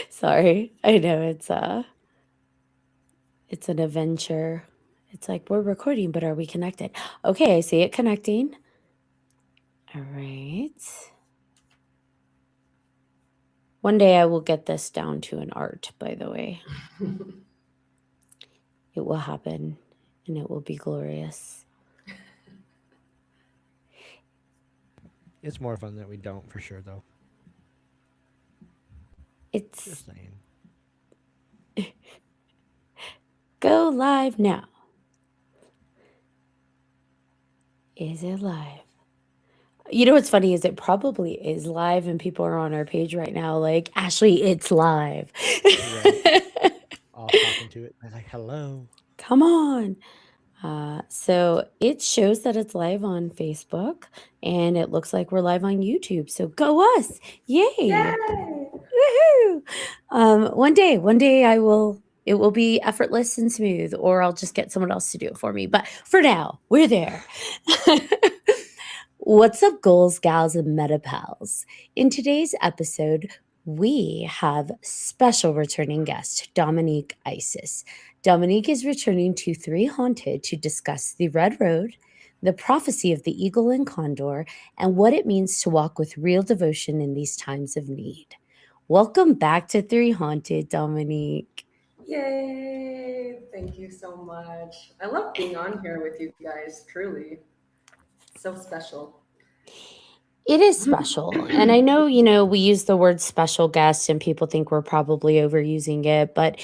Sorry. I know it's an adventure. It's like we're recording, but are we connected? Okay, I see it connecting. All right. One day I will get this down to an art, by the way. It will happen and it will be glorious. It's more fun that we don't, for sure, though. It's Just saying. go live now. Is it live? You know what's funny is it probably is live and people are on our page right now like, Ashley, it's live. Right. All talking to it. They're like, hello. Come on. So it shows that it's live on Facebook and it looks like we're live on YouTube. So go us. Yay. Yay! Woohoo. One day it will be effortless and smooth, or I'll just get someone else to do it for me. But for now, we're there. What's up, goals, gals, and meta pals? In today's episode, we have special returning guest, Dominique Isis. Dominique is returning to Three Haunted to discuss the Red Road, the prophecy of the eagle and condor, and what it means to walk with real devotion in these times of need. Welcome back to Three Haunted, Dominique. Yay! Thank you so much. I love being on here with you guys, truly. So special. It is special. And I know, we use the word special guest and people think we're probably overusing it, but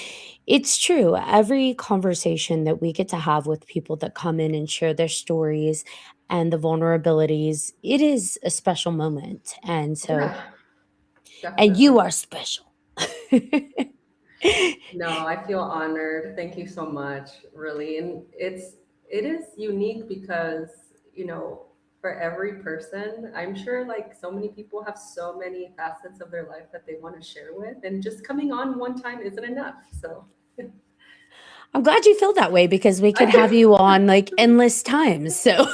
it's true. Every conversation that we get to have with people that come in and share their stories and the vulnerabilities, it is a special moment. And so, Yeah, and you definitely. are special. No, I feel honored. Thank you so much, really. And it is unique because, for every person, I'm sure like so many people have so many facets of their life that they want to share with, and just coming on one time isn't enough. So I'm glad you feel that way because we could have you on like endless times. So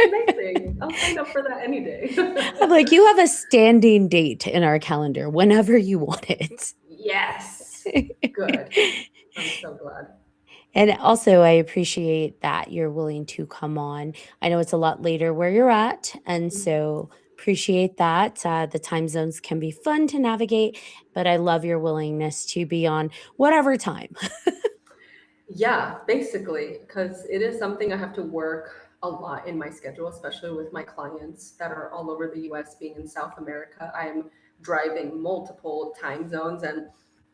amazing. I'll sign up for that any day. I'm like, you have a standing date in our calendar whenever you want it. Yes. Good. I'm so glad. And also, I appreciate that you're willing to come on. I know it's a lot later where you're at, and so appreciate that. The time zones can be fun to navigate, but I love your willingness to be on whatever time. Yeah, basically, because it is something I have to work a lot in my schedule, especially with my clients that are all over the US. Being in South America, I'm driving multiple time zones, and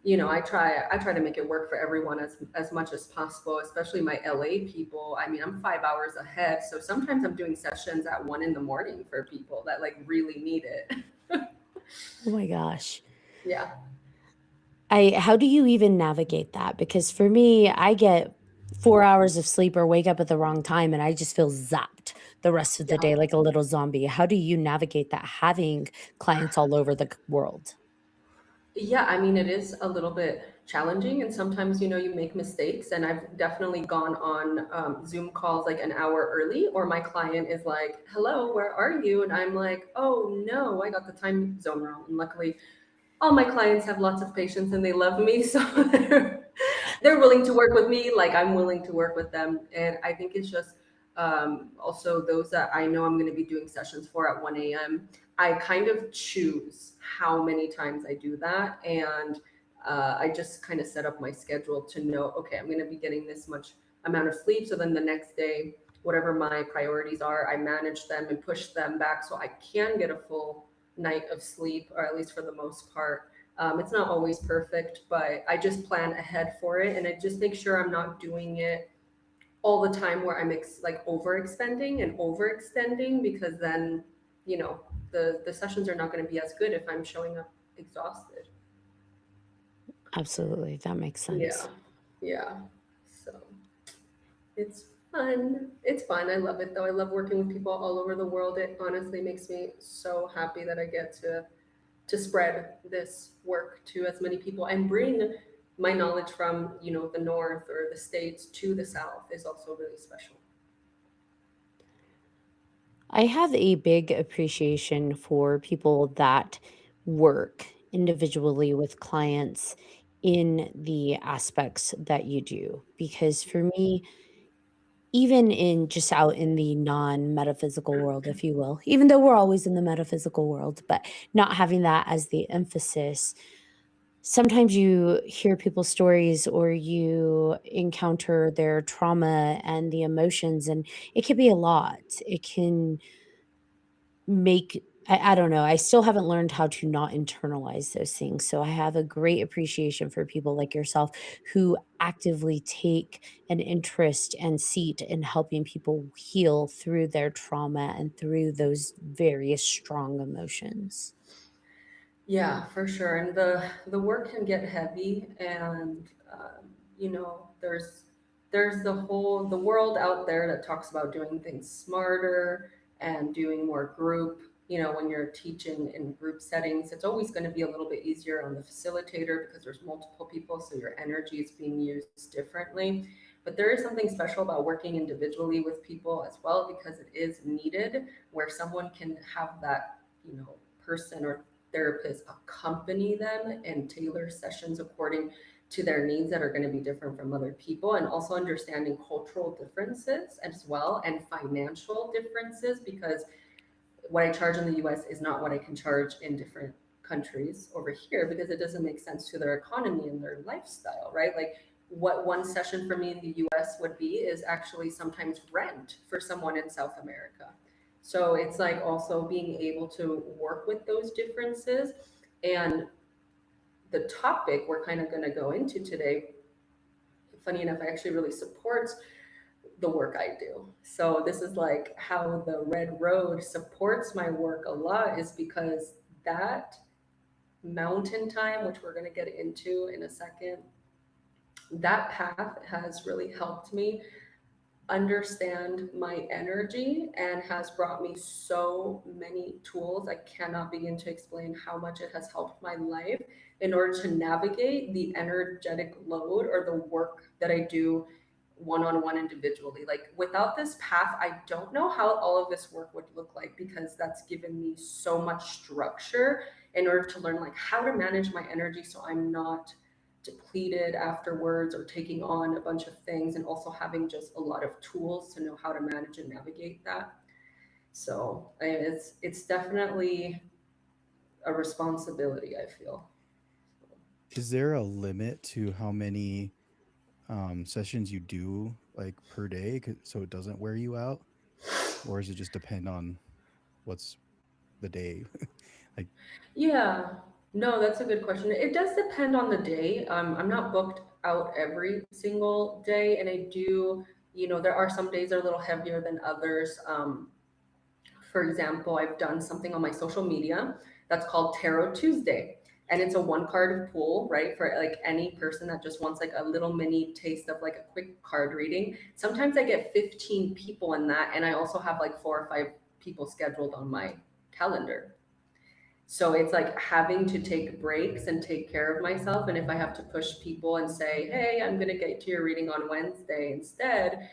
I try to make it work for everyone as much as possible, especially my LA people. I mean, I'm 5 hours ahead, so sometimes I'm doing sessions at 1 in the morning for people that like really need it. Oh my gosh. Yeah. I how do you even navigate that? Because for me, I get 4 hours of sleep or wake up at the wrong time and I just feel zapped the rest of the Yeah. day like a little zombie. How do you navigate that having clients all over the world? Yeah, I mean, it is a little bit challenging, and sometimes, you make mistakes. And I've definitely gone on Zoom calls like an hour early, or my client is like, "Hello, where are you?" And I'm like, "Oh no, I got the time zone wrong." And luckily, all my clients have lots of patience and they love me, so they're willing to work with me like I'm willing to work with them. And I think it's just also those that I know I'm going to be doing sessions for at 1 a.m. I kind of choose how many times I do that, and I just kind of set up my schedule to know, okay, I'm going to be getting this much amount of sleep, so then the next day, whatever my priorities are, I manage them and push them back so I can get a full night of sleep, or at least for the most part. It's not always perfect, but I just plan ahead for it, and I just make sure I'm not doing it all the time where I'm like overextending and overextending, because then you know the sessions are not going to be as good if I'm showing up exhausted. Absolutely, that makes Yeah, sense. yeah. So it's fun. It's fun. I love it though. I love working with people all over the world. It honestly makes me so happy that I get to spread this work to as many people and bring my knowledge from the north or the states to the south is also really special. I have a big appreciation for people that work individually with clients in the aspects that you do? Because for me, even in just out in the non-metaphysical world, if you will, even though we're always in the metaphysical world, but not having that as the emphasis, sometimes you hear people's stories or you encounter their trauma and the emotions, and it can be a lot. It can make I don't know, I still haven't learned how to not internalize those things, so I have a great appreciation for people like yourself who actively take an interest and seat in helping people heal through their trauma and through those various strong emotions. Yeah, for sure. And the work can get heavy, and there's the world out there that talks about doing things smarter and doing more group. When you're teaching in group settings, it's always going to be a little bit easier on the facilitator because there's multiple people, so your energy is being used differently. But there is something special about working individually with people as well, because it is needed, where someone can have that, person or therapists accompany them and tailor sessions according to their needs that are going to be different from other people, and also understanding cultural differences as well and financial differences, because what I charge in the US is not what I can charge in different countries over here, because it doesn't make sense to their economy and their lifestyle, right? Like what one session for me in the US would be is actually sometimes rent for someone in South America. So it's like also being able to work with those differences. And the topic we're kind of going to go into today, funny enough, actually really supports the work I do. So this is like how the Red Road supports my work a lot, is because that mountain time, which we're going to get into in a second, that path has really helped me understand my energy and has brought me so many tools. I cannot begin to explain how much it has helped my life in order to navigate the energetic load or the work that I do one-on-one individually. Like without this path, I don't know how all of this work would look like, because that's given me so much structure in order to learn like how to manage my energy so I'm not depleted afterwards or taking on a bunch of things, and also having just a lot of tools to know how to manage and navigate that. So it's definitely a responsibility, I feel. Is there a limit to how many sessions you do like per day, so it doesn't wear you out, or does it just depend on what's the day? Like, Yeah, no, that's a good question. It does depend on the day. I'm not booked out every single day, and I do, there are some days that are a little heavier than others. For example, I've done something on my social media that's called Tarot Tuesday. And it's a one card pool, right? For like any person that just wants like a little mini taste of like a quick card reading. Sometimes I get 15 people in that. And I also have like 4 or 5 people scheduled on my calendar. So it's like having to take breaks and take care of myself. And if I have to push people and say, hey, I'm going to get to your reading on Wednesday instead,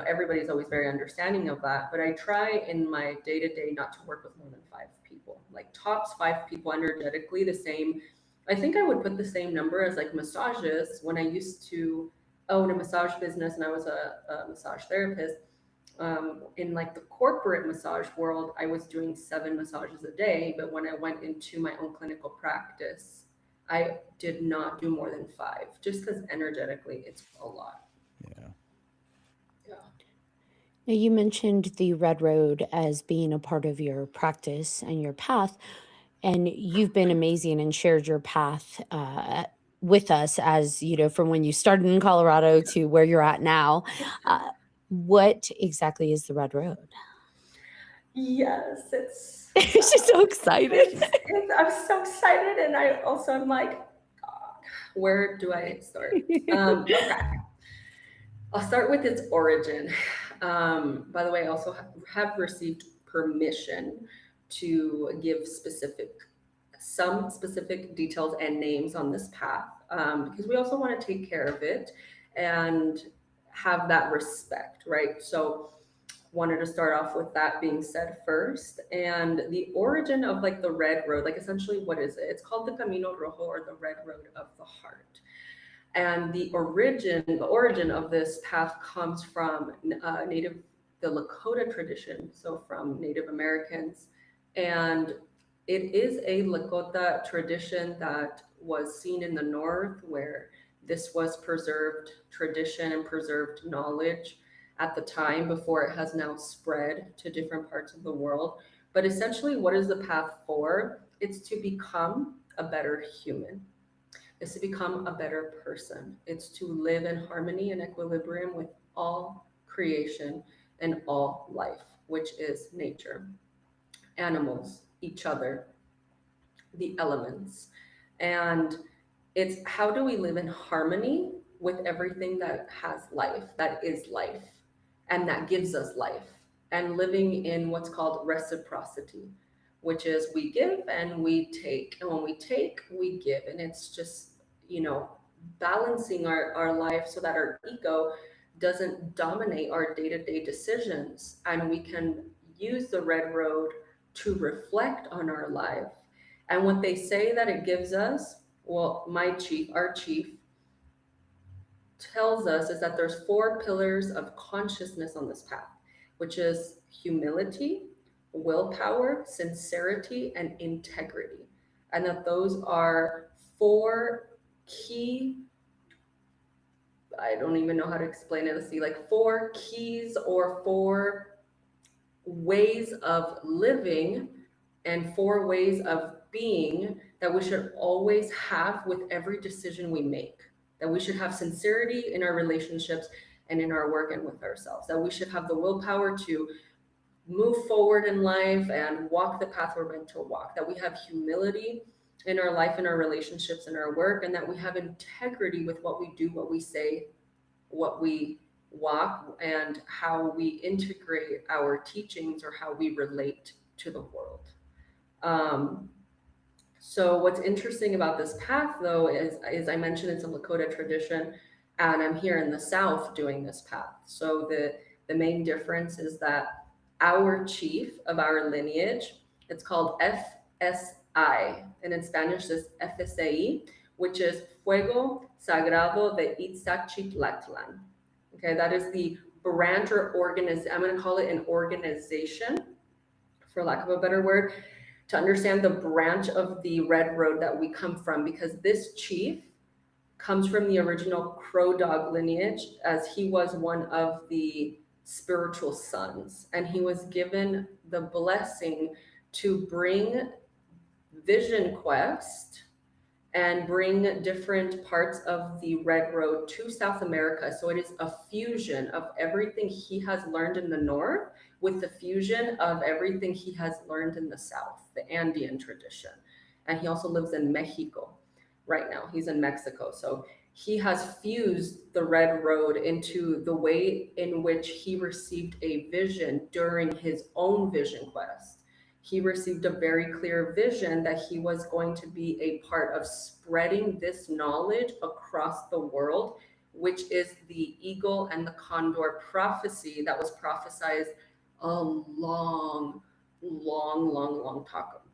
everybody's always very understanding of that. But I try in my day to day not to work with more than 5 people, like tops 5 people energetically. The same, I think I would put the same number as like massages. When I used to own a massage business and I was a massage therapist, in like the corporate massage world, I was doing 7 massages a day. But when I went into my own clinical practice, I did not do more than 5, just because energetically it's a lot. yeah. Yeah. Now, you mentioned the Red Road as being a part of your practice and your path, and you've been amazing and shared your path with us, as you know, from when you started in Colorado to where you're at now. What exactly is the Red Road? Yes, it's. She's so excited. I'm so excited, and I also am like, God, where do I start? Okay, I'll start with its origin. By the way, I also have received permission to give some specific details and names on this path, because we also want to take care of it and have that respect, right? So wanted to start off with that being said first. And the origin of like the red road, like essentially what is it? It's called the Camino Rojo, or the red road of the heart. And the origin of this path comes from the Lakota tradition, so from Native Americans. And it is a Lakota tradition that was seen in the North, where this was preserved tradition and preserved knowledge at the time before it has now spread to different parts of the world. But essentially, what is the path for? It's to become a better human. It's to become a better person. It's to live in harmony and equilibrium with all creation and all life, which is nature, animals, each other, the elements. And it's how do we live in harmony with everything that has life, that is life, and that gives us life, and living in what's called reciprocity, which is we give and we take. And when we take, we give. And it's just, balancing our life so that our ego doesn't dominate our day-to-day decisions, and we can use the red road to reflect on our life. And what they say that it gives us, well, our chief tells us, is that there's 4 pillars of consciousness on this path, which is humility, willpower, sincerity, and integrity. And that those are 4 key, I don't even know how to explain it. Let's see, like 4 keys or 4 ways of living and 4 ways of being that we should always have with every decision we make. That we should have sincerity in our relationships and in our work and with ourselves. That we should have the willpower to move forward in life and walk the path we're meant to walk. That we have humility in our life, in our relationships, in our work, and that we have integrity with what we do, what we say, what we walk, and how we integrate our teachings or how we relate to the world. So what's interesting about this path, though, is I mentioned it's a Lakota tradition, and I'm here in the South doing this path. So the main difference is that our chief of our lineage, it's called FSI, and in Spanish is FSI, which is Fuego Sagrado de Itzachitlatlan. Okay, that is the branch or I'm going to call it an organization, for lack of a better word, to understand the branch of the red road that we come from, because this chief comes from the original Crow Dog lineage, as he was one of the spiritual sons, and he was given the blessing to bring Vision Quest and bring different parts of the red road to South America. So it is a fusion of everything he has learned in the north with the fusion of everything he has learned in the south, the Andean tradition. And he also lives in Mexico right now. He's in Mexico. So he has fused the red road into the way in which he received a vision during his own vision quest. He received a very clear vision that he was going to be a part of spreading this knowledge across the world, which is the eagle and the condor prophecy that was prophesied a long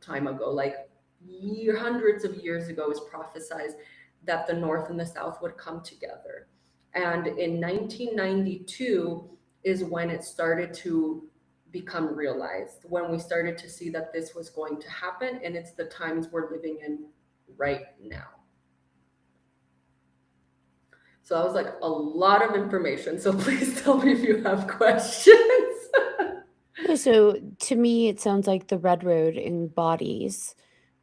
time ago, like hundreds of years ago. It was prophesied that the North and the South would come together. And in 1992 is when it started to become realized, when we started to see that this was going to happen, and it's the times we're living in right now. So that was like a lot of information. So please tell me if you have questions. So to me, it sounds like the red road embodies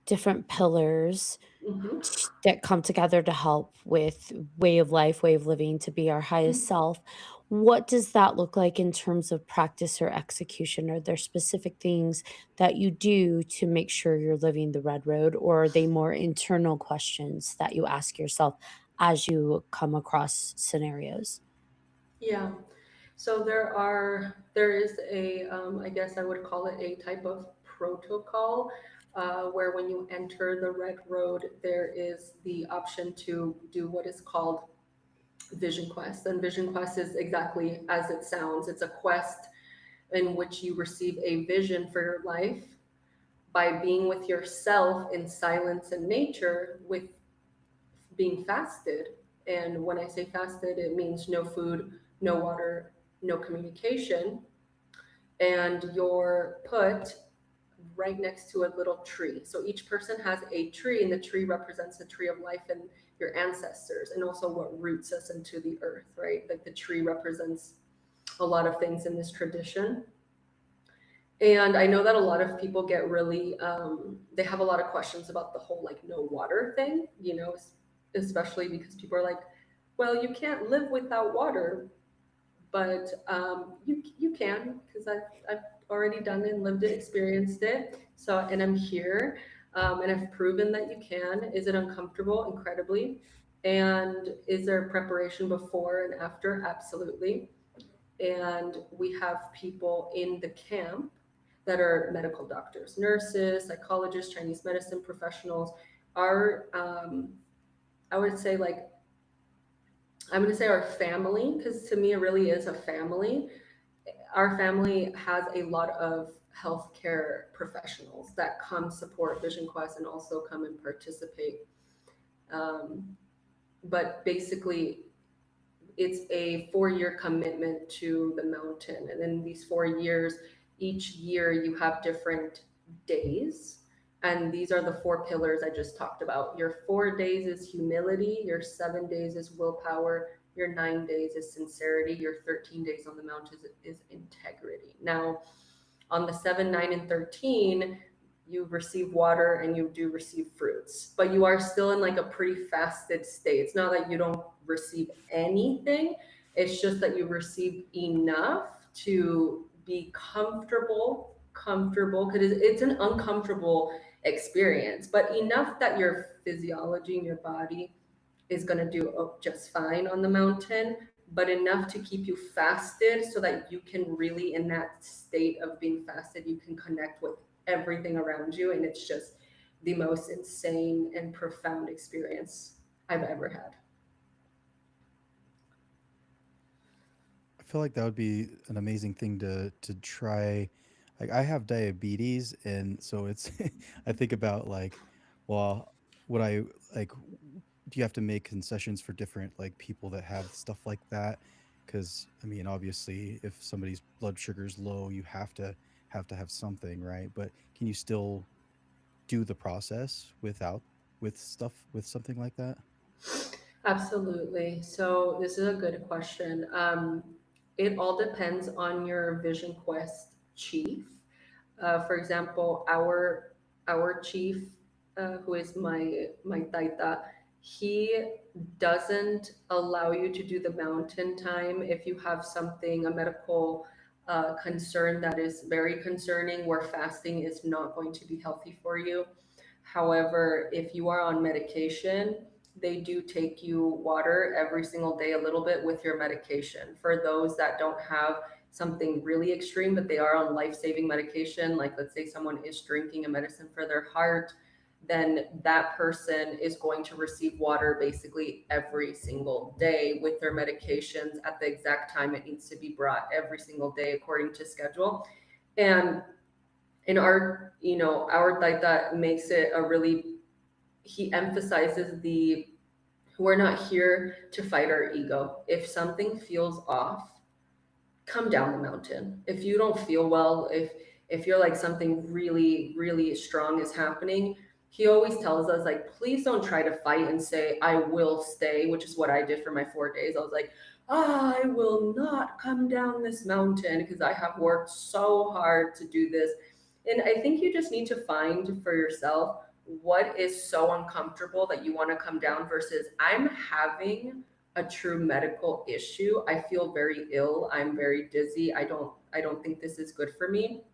different pillars Mhm. that come together to help with way of life, way of living, to be our highest self. What does that look like in terms of practice or execution? Are there specific things that you do to make sure you're living the red road, or are they more internal questions that you ask yourself as you come across scenarios? Yeah. So there is a, I guess I would call it a type of protocol, where when you enter the red road, there is the option to do what is called Vision Quest. And Vision Quest is exactly as it sounds. It's a quest in which you receive a vision for your life by being with yourself in silence and nature, with being fasted. And when I say fasted, it means no food, no water, no communication. And you're put right next to a little tree. So each person has a tree, and the tree represents the tree of life and your ancestors, and also what roots us into the earth, right? Like the tree represents a lot of things in this tradition. And I know that a lot of people get really, they have a lot of questions about the whole like no water thing, you know, especially because people are like, well, you can't live without water, but you can, because I've already done it and lived it, experienced it. So, and I'm here, and I've proven that you can. Is it uncomfortable? Incredibly. And is there preparation before and after? Absolutely. And we have people in the camp that are medical doctors, nurses, psychologists, Chinese medicine professionals. Our, I would say like, I'm going to say our family, because to me it really is a family. Our family has a lot of healthcare professionals that come support Vision Quest and also come and participate. But basically, it's a 4-year commitment to the mountain. And in these 4 years, each year you have different days. And these are the 4 pillars I just talked about. Your 4 days is humility, your 7 days is willpower, your 9 days is sincerity, your 13 days on the mountain is integrity. Now, on the 7, 9, and 13, you receive water and you do receive fruits, but you are still in like a pretty fasted state. It's not that you don't receive anything, it's just that you receive enough to be comfortable, because it's an uncomfortable experience, but enough that your physiology and your body is going to do just fine on the mountain, but enough to keep you fasted so that you can really, in that state of being fasted, you can connect with everything around you. And it's just the most insane and profound experience I've ever had. I feel like that would be an amazing thing to try. Like I have diabetes, and so it's I think about like, well, would I like do you have to make concessions for different like people that have stuff like that? Because I mean, obviously, if somebody's blood sugar is low, you have something, right? But can you still do the process without with stuff with something like that? Absolutely. So this is a good question. It all depends on your Vision Quest chief. For example, our chief, who is my taita, he doesn't allow you to do the mountain time if you have something, a medical concern that is very concerning, where fasting is not going to be healthy for you. However, if you are on medication, they do take you water every single day, a little bit with your medication. For those that don't have something really extreme, but they are on life-saving medication, like let's say someone is drinking a medicine for their heart, then that person is going to receive water basically every single day with their medications at the exact time it needs to be brought every single day according to schedule. And in our, you know, our taita makes it a really, he emphasizes the, we're not here to fight our ego. If something feels off, come down the mountain. If you don't feel well, if you're like something really, really strong is happening, he always tells us like, please don't try to fight and say, I will stay, which is what I did for my 4 days. I was like, I will not come down this mountain because I have worked so hard to do this. And I think you just need to find for yourself what is so uncomfortable that you want to come down versus I'm having a true medical issue. I feel very ill. I'm very dizzy. I don't think this is good for me.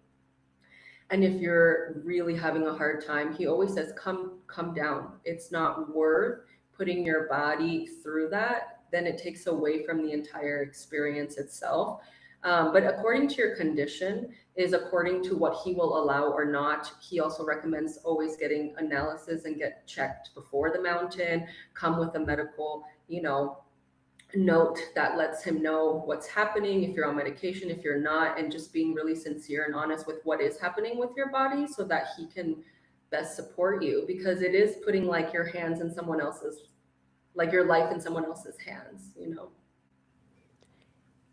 And if you're really having a hard time, he always says, come down. It's not worth putting your body through that. Then it takes away from the entire experience itself. But according to your condition is according to what he will allow or not. He also recommends always getting analysis and get checked before the mountain, come with a medical, you know, note that lets him know what's happening, if you're on medication, if you're not, and just being really sincere and honest with what is happening with your body so that he can best support you, because it is putting like your hands in someone else's, like your life in someone else's hands, you know.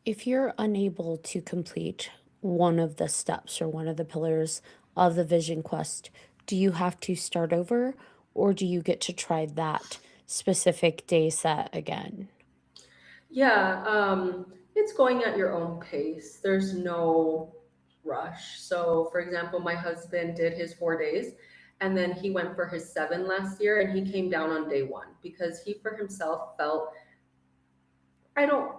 If you're unable to complete one of the steps or one of the pillars of the Vision Quest, do you have to start over or do you get to try that specific day set again? Yeah, it's going at your own pace. There's no rush. So, for example, my husband did his 4 days and then he went for his 7 last year and he came down on day 1 because he for himself felt, I don't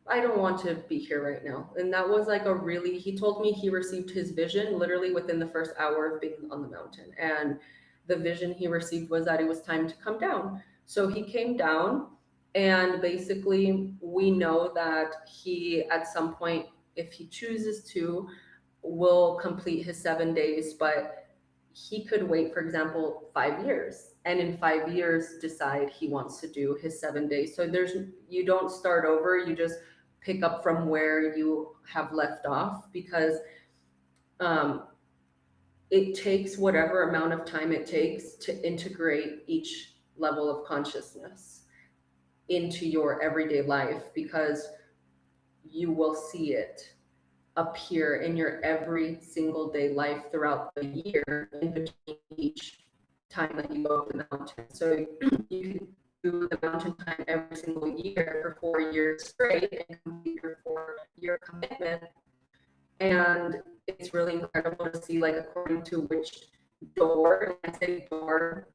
I don't want to be here right now. And that was like a really, he told me he received his vision literally within the first hour of being on the mountain. And the vision he received was that it was time to come down. So he came down, and basically we know that he at some point, if he chooses to, will complete his 7 days, but he could wait, for example, 5 years, and in 5 years decide he wants to do his 7 days. So you don't start over, you just pick up from where you have left off, because um, it takes whatever amount of time it takes to integrate each level of consciousness into your everyday life, because you will see it appear in your every single day life throughout the year in between each time that you go up the mountain. So you can do the mountain time every single year for 4 years straight and complete your 4-year commitment. And it's really incredible to see, like, according to which door, I say door,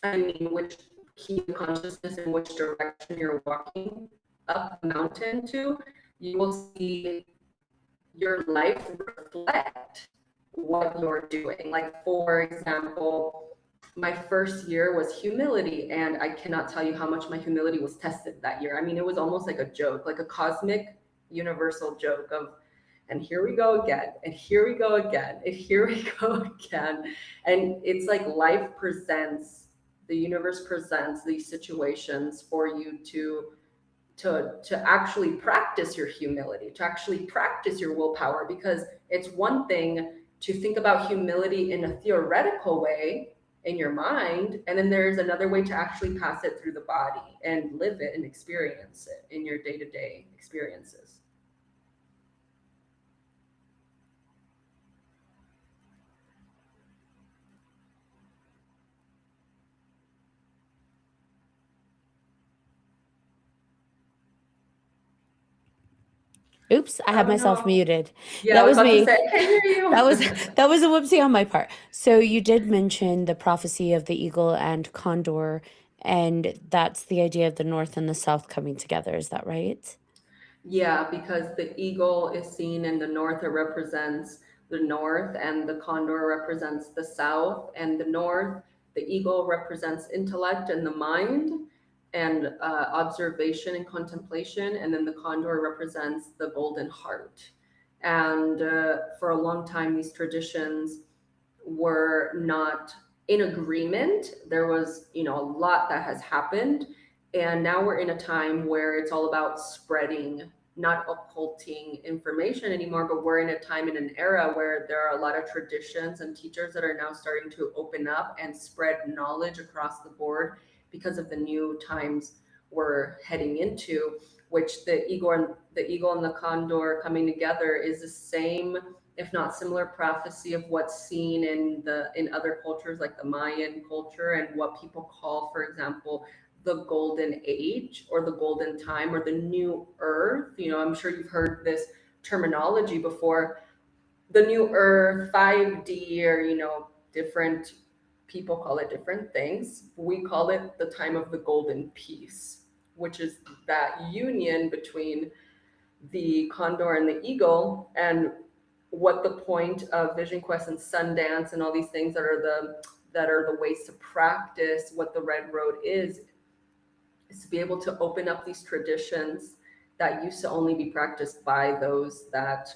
I mean which key of consciousness and which direction you're walking up the mountain to, you will see your life reflect what you're doing. Like, for example, my first year was humility, and I cannot tell you how much my humility was tested that year. I mean, it was almost like a joke, like a cosmic universal joke of, and here we go again, and here we go again, and here we go again. And it's like life presents, the universe presents these situations for you to actually practice your humility, to actually practice your willpower, because it's one thing to think about humility in a theoretical way in your mind, and then there's another way to actually pass it through the body and live it and experience it in your day-to-day experiences. Oops, I I had don't myself know. muted. Yeah, That I was was about to me. say, I can't hear you. That was that was a whoopsie on my part. So you did mention the prophecy of the eagle and condor, and that's the idea of the north and the south coming together. Is that right? Yeah, because the eagle is seen in the north, it represents the north, and the condor represents the south. And the north, the eagle represents intellect and the mind, and observation and contemplation. And then the condor represents the golden heart. And for a long time, these traditions were not in agreement. There was, a lot that has happened. And now we're in a time where it's all about spreading, not occulting information anymore, but we're in a time, in an era where there are a lot of traditions and teachers that are now starting to open up and spread knowledge across the board because of the new times we're heading into, which the eagle and the condor coming together is the same, if not similar, prophecy of what's seen in other cultures like the Mayan culture, and what people call, for example, the golden age or the golden time or the new earth. I'm sure you've heard this terminology before, the new earth, 5D, or different people call it different things. We call it the time of the golden peace, which is that union between the condor and the eagle. And what the point of Vision Quest and Sundance and all these things that are the ways to practice what the Red Road is to be able to open up these traditions that used to only be practiced by those that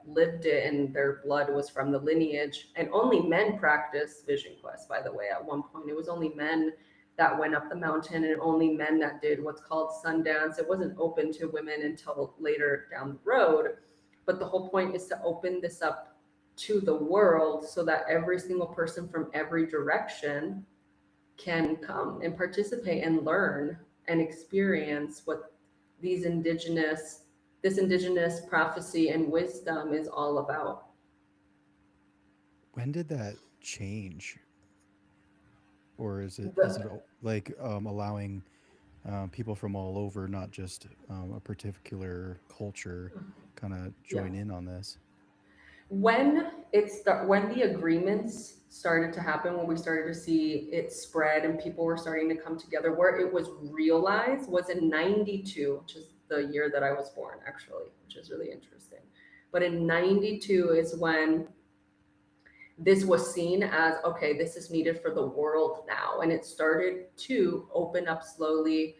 lived it and their blood was from the lineage. And only men practiced Vision Quest, by the way. At one point, it was only men that went up the mountain, and only men that did what's called Sundance. It wasn't open to women until later down the road. But the whole point is to open this up to the world so that every single person from every direction can come and participate and learn and experience what these indigenous this indigenous prophecy and wisdom is all about. When did that change? Or is it The, like allowing people from all over, not just a particular culture, kind of yeah. join in on this? When the agreements started to happen, when we started to see it spread and people were starting to come together, where it was realized was in 92, which is the year that I was born, actually, which is really interesting. But in 92 is when this was seen as, okay, this is needed for the world now, and it started to open up slowly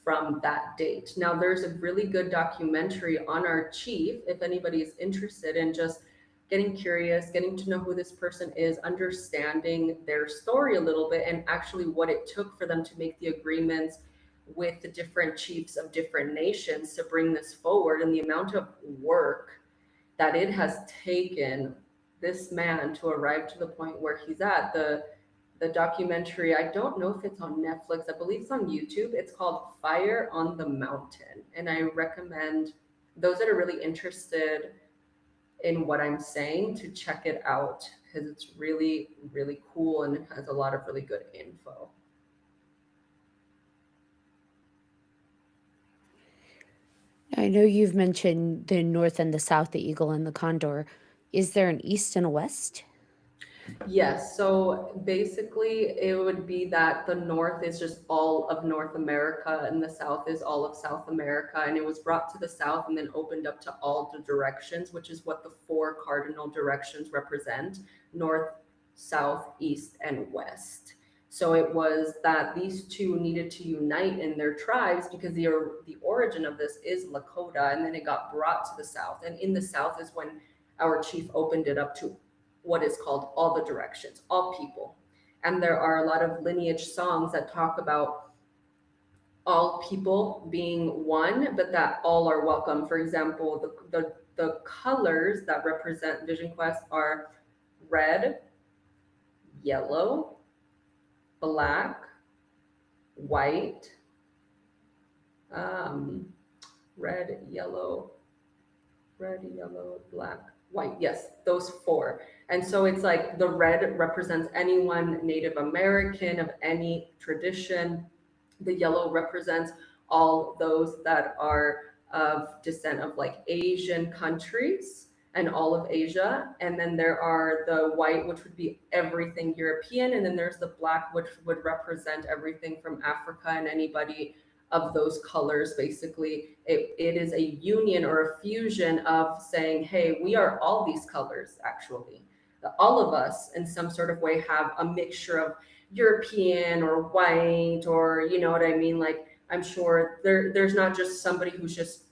from that date. Now there's a really good documentary on our chief, if anybody is interested in just getting curious, getting to know who this person is, understanding their story a little bit, and actually what it took for them to make the agreements with the different chiefs of different nations to bring this forward, and the amount of work that it has taken this man to arrive to the point where he's at. The documentary, I don't know if it's on Netflix, I believe it's on YouTube. It's called Fire on the Mountain. And I recommend those that are really interested in what I'm saying to check it out, because it's really, really cool and it has a lot of really good info. I know you've mentioned the north and the south, the eagle and the condor. Is there an east and a west? Yes, so basically it would be that the north is just all of North America and the south is all of South America. And it was brought to the south and then opened up to all the directions, which is what the four cardinal directions represent: north, south, east, and west. So it was that these two needed to unite in their tribes because the origin of this is Lakota, and then it got brought to the south. And in the south is when our chief opened it up to what is called all the directions, all people. And there are a lot of lineage songs that talk about all people being one, but that all are welcome. For example, the colors that represent Vision Quest are red, yellow, black, white, um, red, yellow, black, white. Yes, those four. And so it's like the red represents anyone Native American of any tradition. The yellow represents all those that are of descent of like Asian countries and all of Asia. And then there are the white, which would be everything European. And then there's the black, which would represent everything from Africa and anybody of those colors. Basically it is a union or a fusion of saying, hey, we are all these colors. Actually, all of us in some sort of way have a mixture of European or white, or you know what I mean. Like, I'm sure there's not just somebody who's just,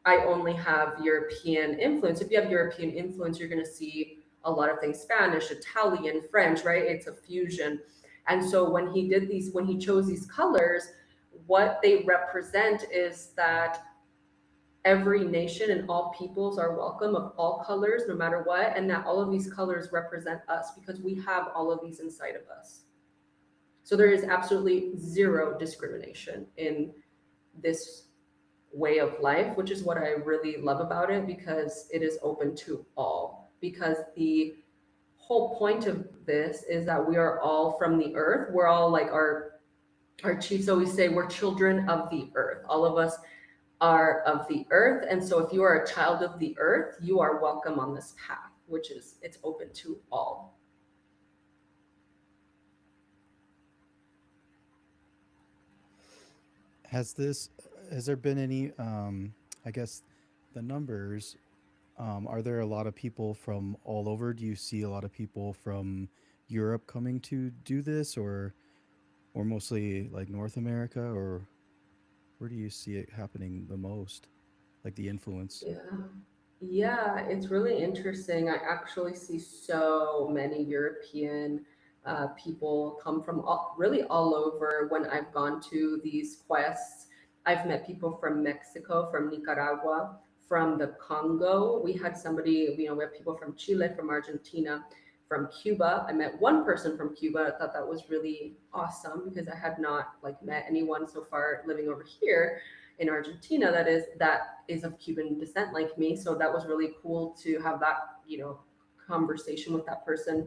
I only have European influence. If you have European influence, you're going to see a lot of things: Spanish, Italian, French, right? It's a fusion. And so when he did these, when he chose these colors, what they represent is that every nation and all peoples are welcome, of all colors, no matter what, and that all of these colors represent us because we have all of these inside of us. So there is absolutely zero discrimination in this way of life, which is what I really love about it, because it is open to all. Because the whole point of this is that we are all from the earth. We're all like our chiefs always say, we're children of the earth. All of us are of the earth. And so if you are a child of the earth, you are welcome on this path, which is, it's open to all. Has there been any I guess the numbers, are there a lot of people from all over? Do you see a lot of people from Europe coming to do this, or mostly like North America, or where do you see it happening the most? Like the influence? Yeah. Yeah, it's really interesting. I actually see so many European People come from really all over when I've gone to these quests. I've met people from Mexico, from Nicaragua, from the Congo. We had somebody, we have people from Chile, from Argentina, from Cuba. I met one person from Cuba. I thought that was really awesome because I had not like met anyone so far living over here in Argentina that is of Cuban descent like me. So that was really cool to have that, conversation with that person.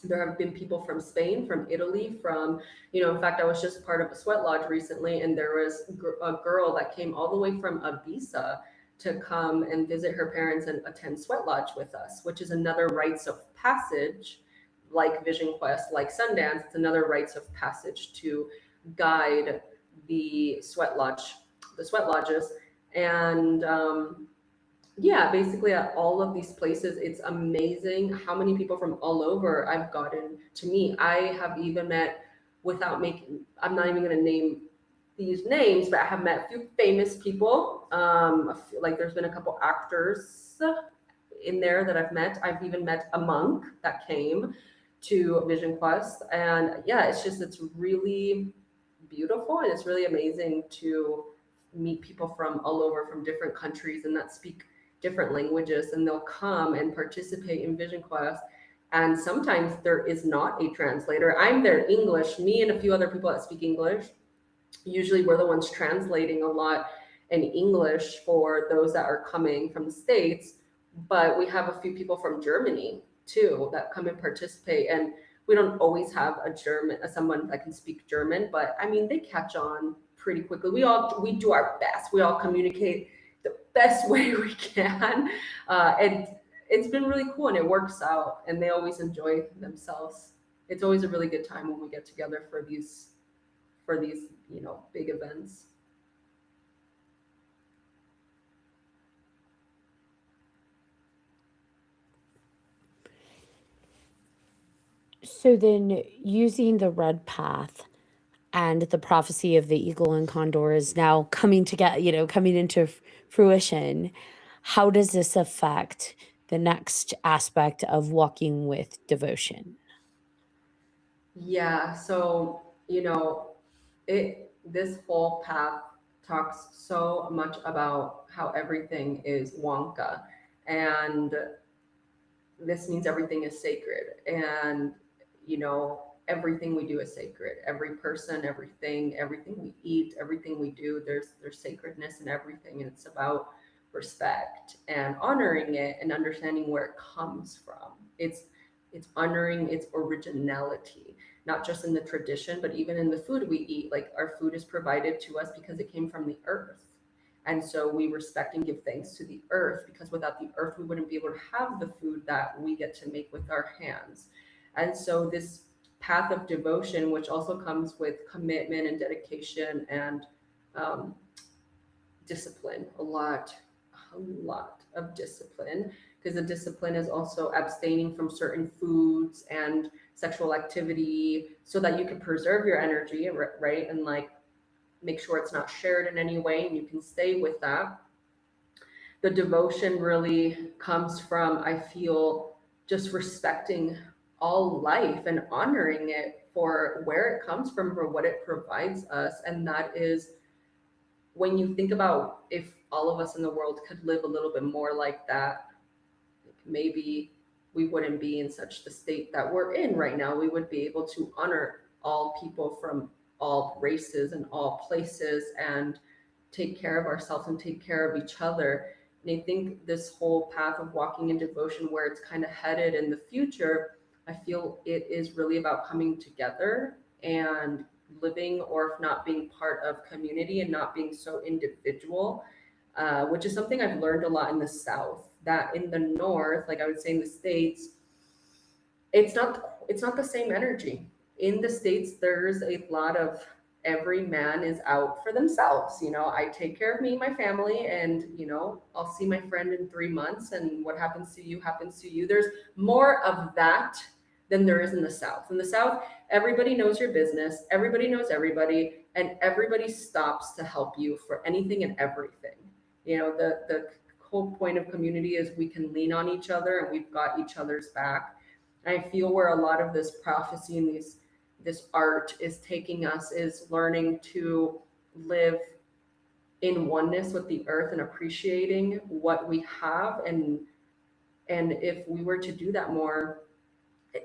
There have been people from Spain, from Italy, from, in fact, I was just part of a sweat lodge recently, and there was a girl that came all the way from Ibiza to come and visit her parents and attend sweat lodge with us, which is another rites of passage, like Vision Quest, like Sundance. It's another rites of passage to guide the sweat lodges, and yeah, basically at all of these places, it's amazing how many people from all over I've gotten to meet. I have even met, I'm not even going to name these names, but I have met a few famous people. Like there's been a couple actors in there that I've met. I've even met a monk that came to Vision Quest. And yeah, it's really beautiful, and it's really amazing to meet people from all over, from different countries, and that speak different languages, and they'll come and participate in Vision Quest. And sometimes there is not a translator. I'm their English, me and a few other people that speak English. Usually we're the ones translating a lot in English for those that are coming from the States. But we have a few people from Germany too that come and participate. And we don't always have someone that can speak German, but I mean, they catch on pretty quickly. We do our best. We all communicate the best way we can. And it's been really cool, and it works out, and they always enjoy themselves. It's always a really good time when we get together for these big events. So then, using the red path and the prophecy of the eagle and condor is now coming together, coming into fruition. How does this affect the next aspect of walking with devotion? Yeah, so this whole path talks so much about how everything is Wonka, and this means everything is sacred, and everything we do is sacred. Every person, everything we eat, everything we do, there's sacredness in everything, and it's about respect and honoring it and understanding where it comes from. It's honoring its originality, not just in the tradition, but even in the food we eat. Like our food is provided to us because it came from the earth. And so we respect and give thanks to the earth, because without the earth, we wouldn't be able to have the food that we get to make with our hands. And so this path of devotion, which also comes with commitment and dedication and um, discipline, a lot of discipline, because the discipline is also abstaining from certain foods and sexual activity so that you can preserve your energy, right? And like make sure it's not shared in any way and you can stay with that. The devotion really comes from, I feel, just respecting all life and honoring it for where it comes from, for what it provides us. And that is, when you think about if all of us in the world could live a little bit more like that, maybe we wouldn't be in such the state that we're in right now. We would be able to honor all people from all races and all places and take care of ourselves and take care of each other. And I think this whole path of walking in devotion, where it's kind of headed in the future, I feel it is really about coming together and living, or if not, being part of community and not being so individual, which is something I've learned a lot in the South. That in the North, like I would say in the States, it's not the same energy. In the States, there's a lot of every man is out for themselves. I take care of me and my family, and I'll see my friend in 3 months, and what happens to you happens to you. There's more of that than there is in the South. In the South, everybody knows your business, everybody knows everybody, and everybody stops to help you for anything and everything. The whole point of community is we can lean on each other and we've got each other's back. I feel where a lot of this prophecy and this art is taking us is learning to live in oneness with the earth and appreciating what we have. And if we were to do that more,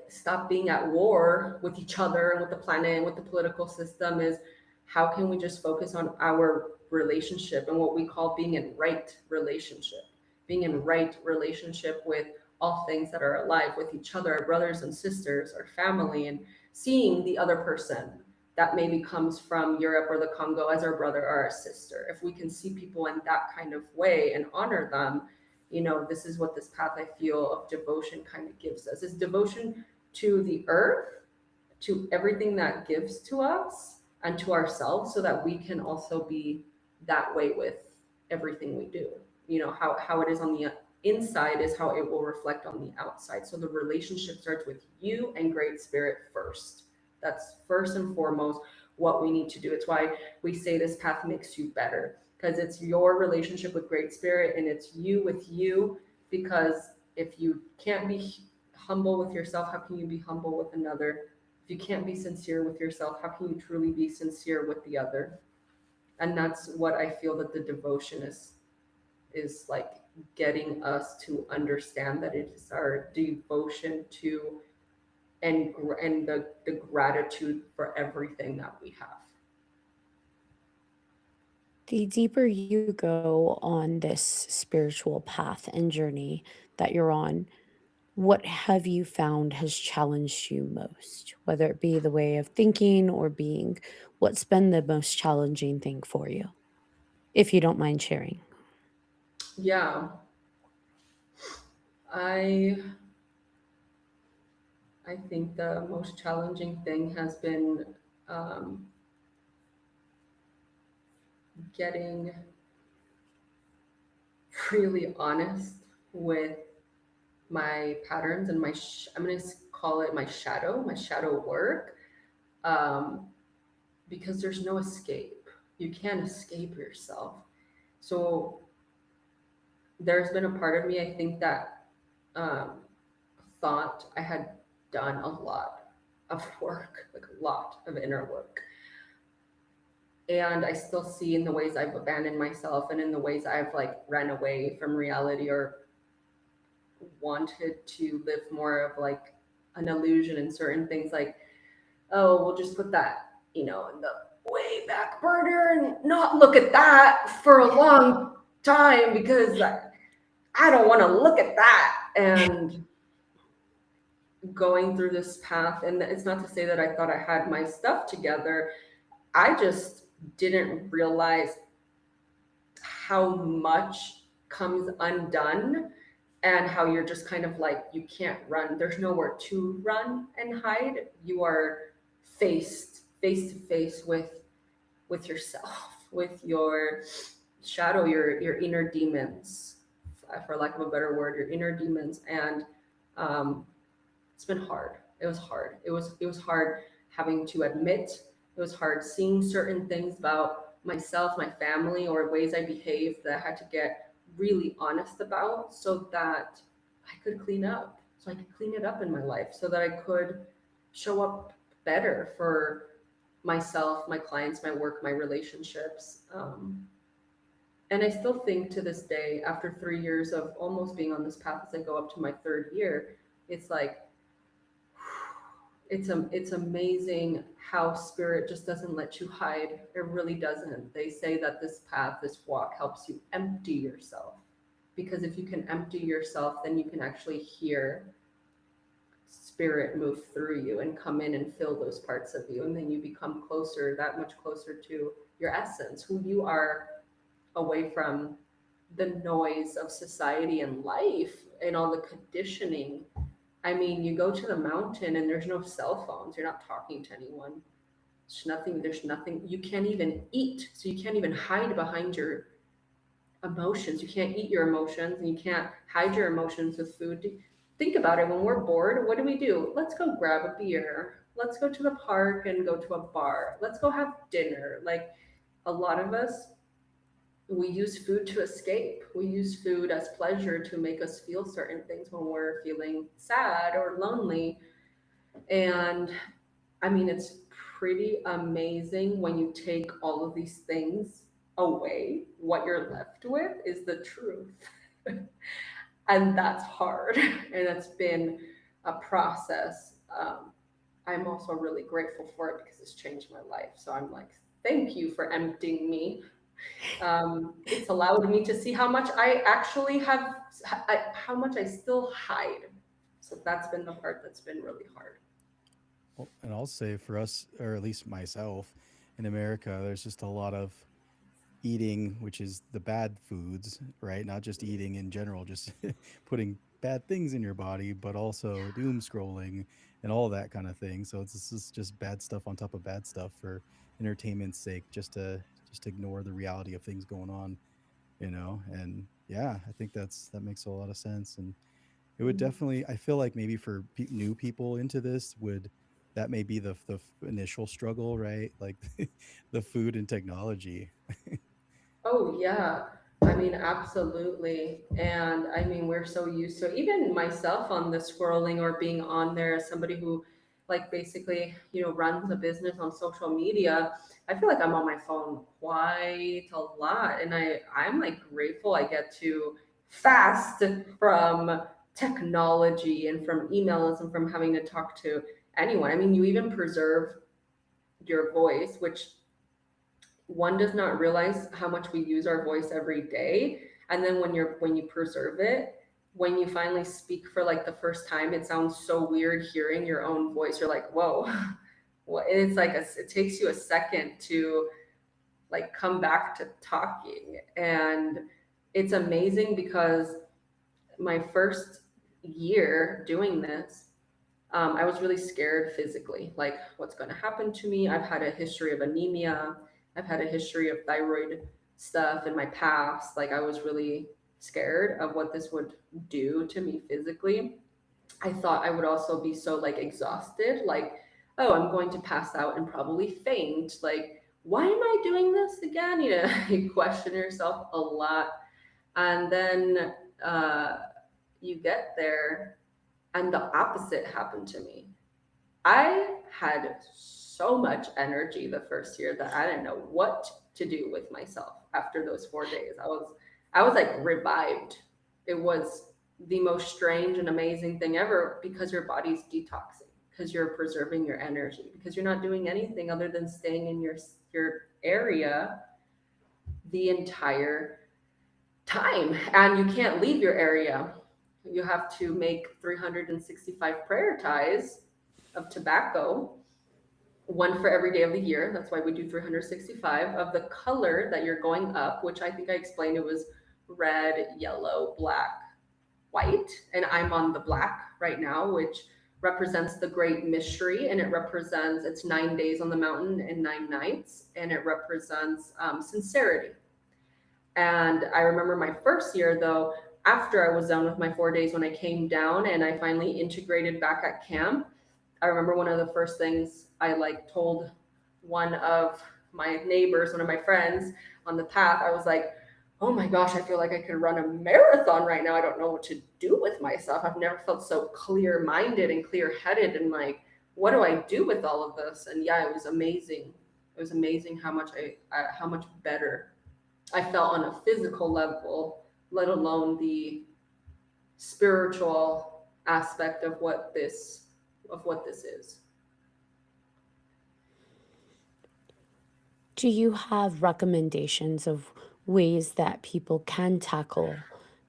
stop being at war with each other and with the planet and with the political system, is how can we just focus on our relationship and what we call being in right relationship, with all things that are alive, with each other, our brothers and sisters, our family, and seeing the other person that maybe comes from Europe or the Congo as our brother or our sister. If we can see people in that kind of way and honor them, this is what this path, I feel, of devotion kind of gives us, is devotion to the earth, to everything that gives to us and to ourselves, so that we can also be that way with everything we do. How it is on the inside is how it will reflect on the outside. So the relationship starts with you and Great Spirit first. That's first and foremost what we need to do. It's why we say this path makes you better, because it's your relationship with Great Spirit and it's you with you. Because if you can't be humble with yourself, how can you be humble with another? If you can't be sincere with yourself, how can you truly be sincere with the other? And that's what I feel that the devotion is like, getting us to understand that it is our devotion to and the gratitude for everything that we have. The deeper you go on this spiritual path and journey that you're on, what have you found has challenged you most? Whether it be the way of thinking or being, what's been the most challenging thing for you? If you don't mind sharing. Yeah, I I think the most challenging thing has been um, getting really honest with my patterns and I'm going to call it my shadow work, um, because there's no escape. You can't escape yourself. So there's been a part of me, I think, that um, thought I had done a lot of work, like a lot of inner work. And I still see in the ways I've abandoned myself and in the ways I've like ran away from reality or wanted to live more of like an illusion in certain things, like, oh, we'll just put that, in the way back burner and not look at that for a long time because I don't want to look at that. And going through this path, and it's not to say that I thought I had my stuff together. I just didn't realize how much comes undone and how you're just kind of like, you can't run. There's nowhere to run and hide. You are face to face with yourself, with your shadow, your inner demons, for lack of a better word, your inner demons. And it's been hard. It was hard. It was hard having to admit. It was hard seeing certain things about myself, my family, or ways I behaved that I had to get really honest about, so that I could clean up. So I could clean it up in my life, so that I could show up better for myself, my clients, my work, my relationships. And I still think to this day, after 3 years of almost being on this path, as I go up to my third year, it's like, it's amazing how spirit just doesn't let you hide. It really doesn't. They say that this path, this walk, helps you empty yourself, because if you can empty yourself, then you can actually hear spirit move through you and come in and fill those parts of you, and then you become closer, that much closer to your essence, who you are, away from the noise of society and life and all the conditioning. I mean, you go to the mountain and there's no cell phones. You're not talking to anyone. There's nothing. You can't even eat. So you can't even hide behind your emotions. You can't eat your emotions, and you can't hide your emotions with food. Think about it. When we're bored, what do? Let's go grab a beer. Let's go to the park and go to a bar. Let's go have dinner. Like, a lot of us we use food to escape. We use food as pleasure to make us feel certain things when we're feeling sad or lonely. And I mean, it's pretty amazing when you take all of these things away. What you're left with is the truth. And that's hard. And it's been a process. I'm also really grateful for it because it's changed my life. So I'm like, thank you for emptying me. It's allowed me to see how much I actually have, how much I still hide. So that's been the part that's been really hard. Well, and I'll say for us, or at least myself, in America, there's just a lot of eating, which is the bad foods, right? Not just eating in general, just putting bad things in your body, but also doom scrolling and all that kind of thing. So it's this is just bad stuff on top of bad stuff for entertainment's sake, just to ignore the reality of things going on, you know. And yeah, I think that makes a lot of sense. And it would Mhm. definitely, I feel like maybe for new people into this, would that may be the initial struggle, right? Like the food and technology. Oh, yeah. I mean, absolutely. And I mean, we're so used to, even myself on the scrolling or being on there as somebody who, like, basically, runs a business on social media. I feel like I'm on my phone quite a lot. And I'm like grateful I get to fast from technology and from emails and from having to talk to anyone. I mean, you even preserve your voice, which one does not realize how much we use our voice every day. And then when you preserve it, when you finally speak for like the first time, it sounds so weird hearing your own voice. You're like, whoa. Well, it's like it takes you a second to like come back to talking. And it's amazing because my first year doing this, I was really scared physically, like what's going to happen to me. I've had a history of anemia. I've had a history of thyroid stuff in my past. Like I was really scared of what this would do to me physically. I thought I would also be so like exhausted, like, oh, I'm going to pass out and probably faint. Like, why am I doing this again? You question yourself a lot. And then uh, you get there, and the opposite happened to me. I had so much energy the first year that I didn't know what to do with myself after those 4 days. I was like revived. It was the most strange and amazing thing ever because your body's detoxing, because you're preserving your energy, because you're not doing anything other than staying in your area the entire time, and you can't leave your area. You have to make 365 prayer ties of tobacco, one for every day of the year. That's why we do 365 of the color that you're going up, which I think I explained it was red, yellow, black, white. And I'm on the black right now, which represents the great mystery. And it represents, it's 9 days on the mountain and 9 nights. And it represents sincerity. And I remember my first year, though, after I was done with my 4 days, when I came down and I finally integrated back at camp, I remember one of the first things I like told one of my neighbors, one of my friends on the path. I was like, oh my gosh, I feel like I could run a marathon right now. I don't know what to do with myself. I've never felt so clear minded and clear headed and like, what do I do with all of this? And yeah, it was amazing. It was amazing how much better I felt on a physical level, let alone the spiritual aspect of what this is. Do you have recommendations of ways that people can tackle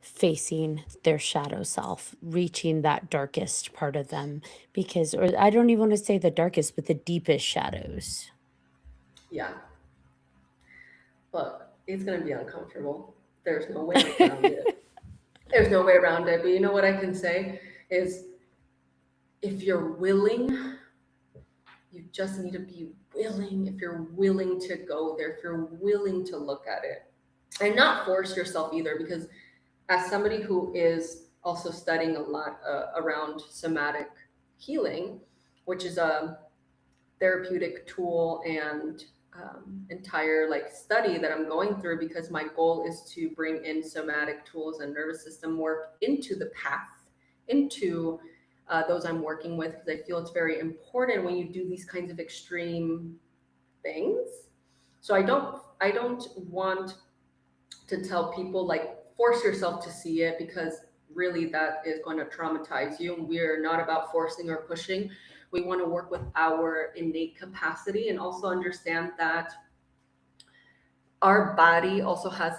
facing their shadow self, reaching that darkest part of them? Because, or I don't even want to say the darkest, but the deepest shadows. Yeah, look, it's gonna be uncomfortable. There's no way around it. There's no way around it. But you know what I can say is, if you're willing, you just need to be willing. If you're willing to go there, if you're willing to look at it, and not force yourself either, because as somebody who is also studying a lot around somatic healing, which is a therapeutic tool and entire like study that I'm going through, because my goal is to bring in somatic tools and nervous system work into the path, into those I'm working with, because I feel it's very important when you do these kinds of extreme things. So I don't want to tell people like force yourself to see it, because really that is going to traumatize you. And we're not about forcing or pushing. We want to work with our innate capacity and also understand that our body also has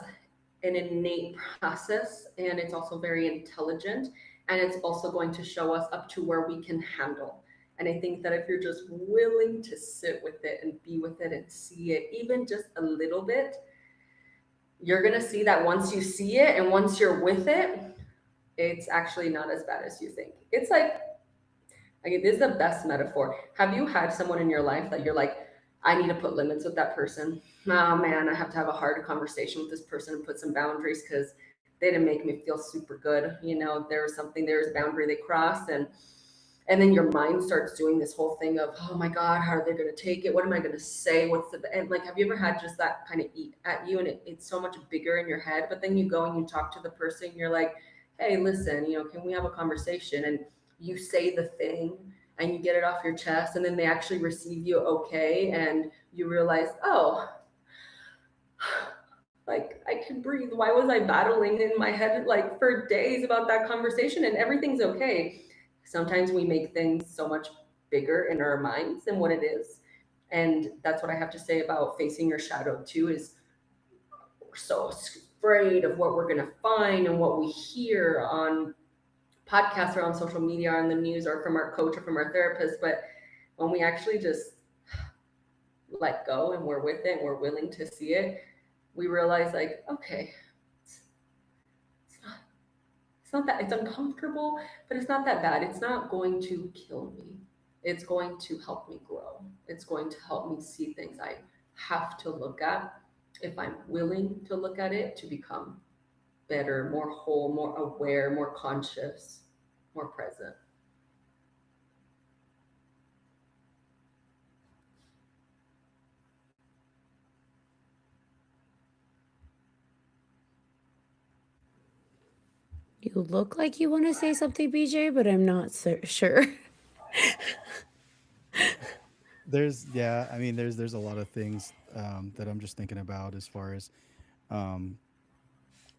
an innate process, and it's also very intelligent, and it's also going to show us up to where we can handle. And I think that if you're just willing to sit with it and be with it and see it even just a little bit, you're going to see that once you see it and once you're with it, it's actually not as bad as you think. It's like, okay, this is the best metaphor. Have you had someone in your life that you're like, I need to put limits with that person? Oh man, I have to have a hard conversation with this person and put some boundaries because they didn't make me feel super good. You know, there was something, there was a boundary they crossed, and then your mind starts doing this whole thing of, oh my God, how are they going to take it? What am I going to say? What's the, and like, have you ever had just that kind of eat at you, and it's so much bigger in your head, but then you go and you talk to the person, you're like, hey, listen, you know, can we have a conversation? And you say the thing and you get it off your chest, and then they actually receive you okay. And you realize, oh, like I can breathe. Why was I battling in my head like for days about that conversation, and everything's okay? Sometimes we make things so much bigger in our minds than what it is. And that's what I have to say about facing your shadow too, is we're so afraid of what we're going to find and what we hear on podcasts or on social media or on the news or from our coach or from our therapist. But when we actually just let go and we're with it and we're willing to see it, we realize like, okay, it's not, it's not that, it's uncomfortable, but it's not that bad. It's not going to kill me. It's going to help me grow. It's going to help me see things I have to look at, if I'm willing to look at it, to become better, more whole, more aware, more conscious, more present. You look like you want to say something, BJ, but I'm not sure. Yeah, I mean, there's a lot of things that I'm just thinking about as far as um,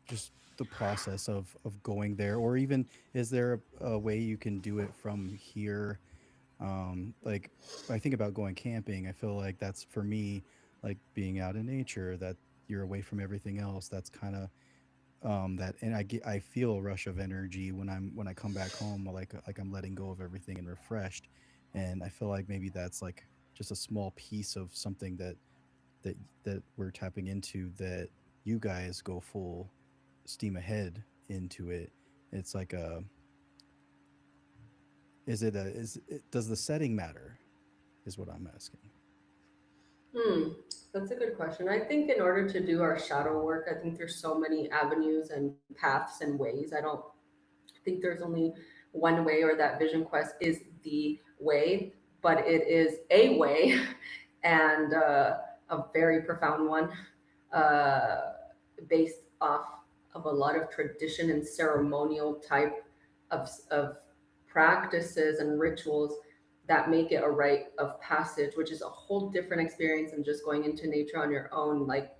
just the process of going there, or even is there a way you can do it from here? Like when I think about going camping, I feel like that's for me, like being out in nature, that you're away from everything else. That's kind of that, and I feel a rush of energy when I come back home, like I'm letting go of everything and refreshed. And I feel like maybe that's like just a small piece of something that we're tapping into, that you guys go full steam ahead into it. It's like a does the setting matter, is what I'm asking. Hmm, that's a good question. I think in order to do our shadow work, I think there's so many avenues and paths and ways. I don't think there's only one way, or that Vision Quest is the way, but it is a way and a very profound one, uh, based off of a lot of tradition and ceremonial type of practices and rituals that make it a rite of passage, which is a whole different experience than just going into nature on your own. Like,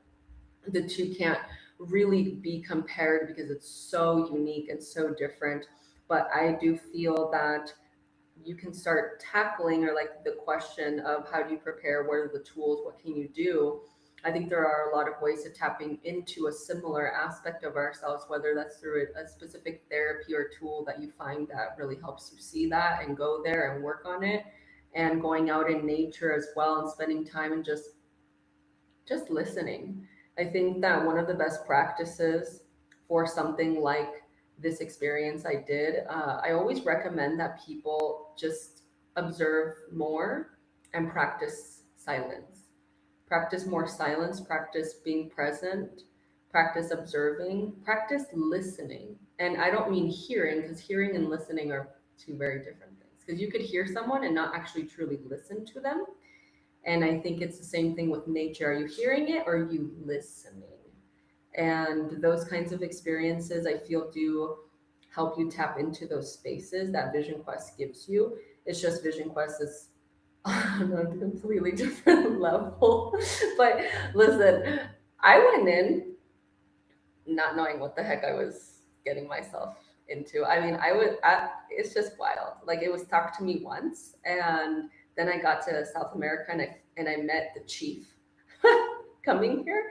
the two can't really be compared because it's so unique and so different. But I do feel that you can start tackling, or like the question of how do you prepare, what are the tools, what can you do. I think there are a lot of ways to tapping into a similar aspect of ourselves, whether that's through a specific therapy or tool that you find that really helps you see that and go there and work on it, and going out in nature as well and spending time and just listening. I think that one of the best practices for something like this experience I did, I always recommend that people just observe more and practice silence. Practice more silence, practice being present, practice observing, practice listening. And I don't mean hearing, because hearing and listening are two very different things. Because you could hear someone and not actually truly listen to them, And I think it's the same thing with nature. Are you hearing it or are you listening? And those kinds of experiences I feel do help you tap into those spaces that Vision Quest gives you. It's just Vision Quest is on a completely different level. But listen, I went in not knowing what the heck I was getting myself into. I mean, it's just wild. Like, it was talked to me once, and then I got to South America, and I met the chief coming here.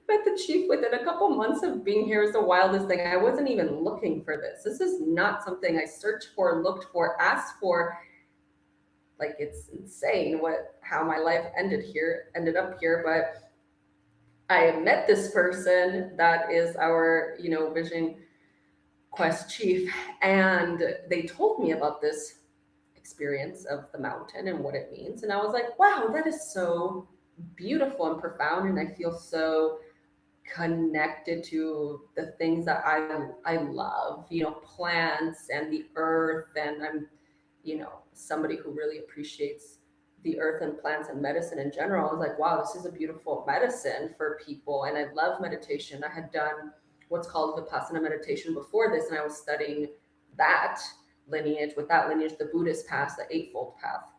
But the chief, within a couple months of being here, is the wildest thing. I wasn't even looking for this. This is not something I searched for, looked for, asked for. Like, it's insane how my life ended up here. But I met this person that is our, Vision Quest chief, and they told me about this experience of the mountain and what it means. And I was like, wow, that is so beautiful and profound. And I feel so connected to the things that I love, plants and the earth. And I'm, somebody who really appreciates the earth and plants and medicine in general. I was like, wow, this is a beautiful medicine for people. And I love meditation. I had done what's called Vipassana meditation before this, and I was studying that lineage, the Buddhist path, the Eightfold Path.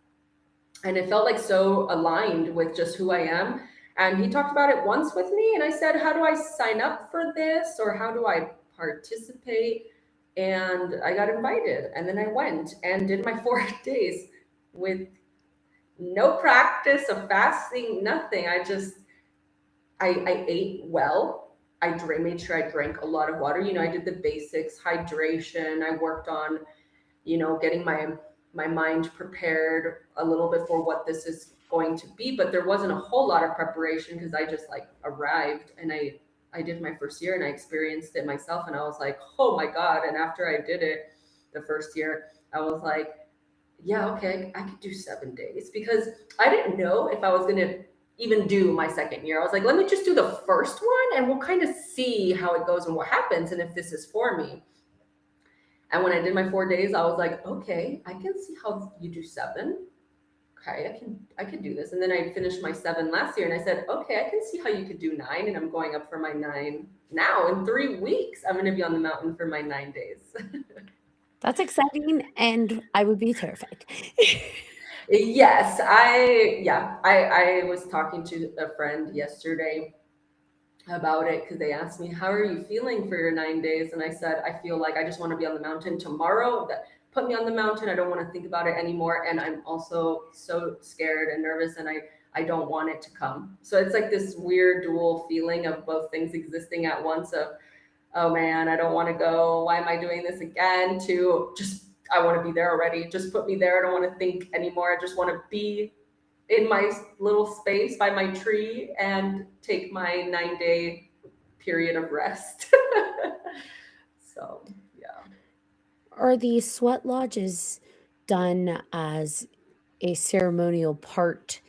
And it felt like so aligned with just who I am. And he talked about it once with me, and I said, how do I sign up for this, or how do I participate? And I got invited, and then I went and did my 4 days with no practice of fasting, nothing. I ate well. Made sure I drank a lot of water. I did the basics, hydration. I worked on, getting my mind prepared a little bit for what this is going to be. But there wasn't a whole lot of preparation because I just arrived, and I did my first year and I experienced it myself, and I was like, oh my God. And after I did it the first year, I was like, yeah, okay, I could do 7 days, because I didn't know if I was going to even do my second year. I was like, let me just do the first one and we'll kind of see how it goes and what happens and if this is for me. And when I did my 4 days, I was like, okay, I can see how you do 7. Okay, I can do this. And then I finished my 7 last year, and I said, okay, I can see how you could do 9, and I'm going up for my 9 now. In 3 weeks, I'm going to be on the mountain for my 9 days. That's exciting, and I would be terrified. Yes, I was talking to a friend yesterday about it, because they asked me, how are you feeling for your 9 days? And I said, I feel like I just want to be on the mountain tomorrow. Put me on the mountain. I don't want to think about it anymore. And I'm also so scared and nervous, and I don't want it to come. So it's like this weird dual feeling of both things existing at once, of, oh man, I don't want to go. Why am I doing this again? To just, I want to be there already. Just put me there. I don't want to think anymore. I just want to be in my little space by my tree and take my 9-day period of rest. So, yeah. Are the sweat lodges done as a ceremonial part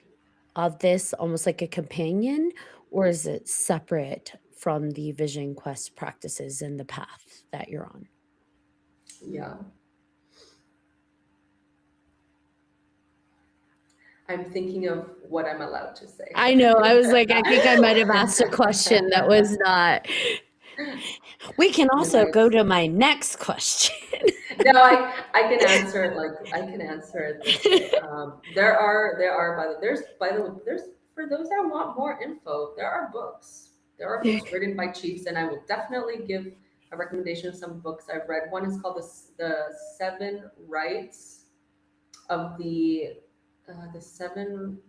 of this, almost like a companion, or is it separate from the Vision Quest practices and the path that you're on? Yeah. I'm thinking of what I'm allowed to say. I know. I was like, I think I might have asked a question that was not. We can also go to my next question. No, I can answer it. I can answer it this way. There's for those that want more info, there are books. There are books written by chiefs, and I will definitely give a recommendation of some books I've read. One is called the 7 Rites of the 7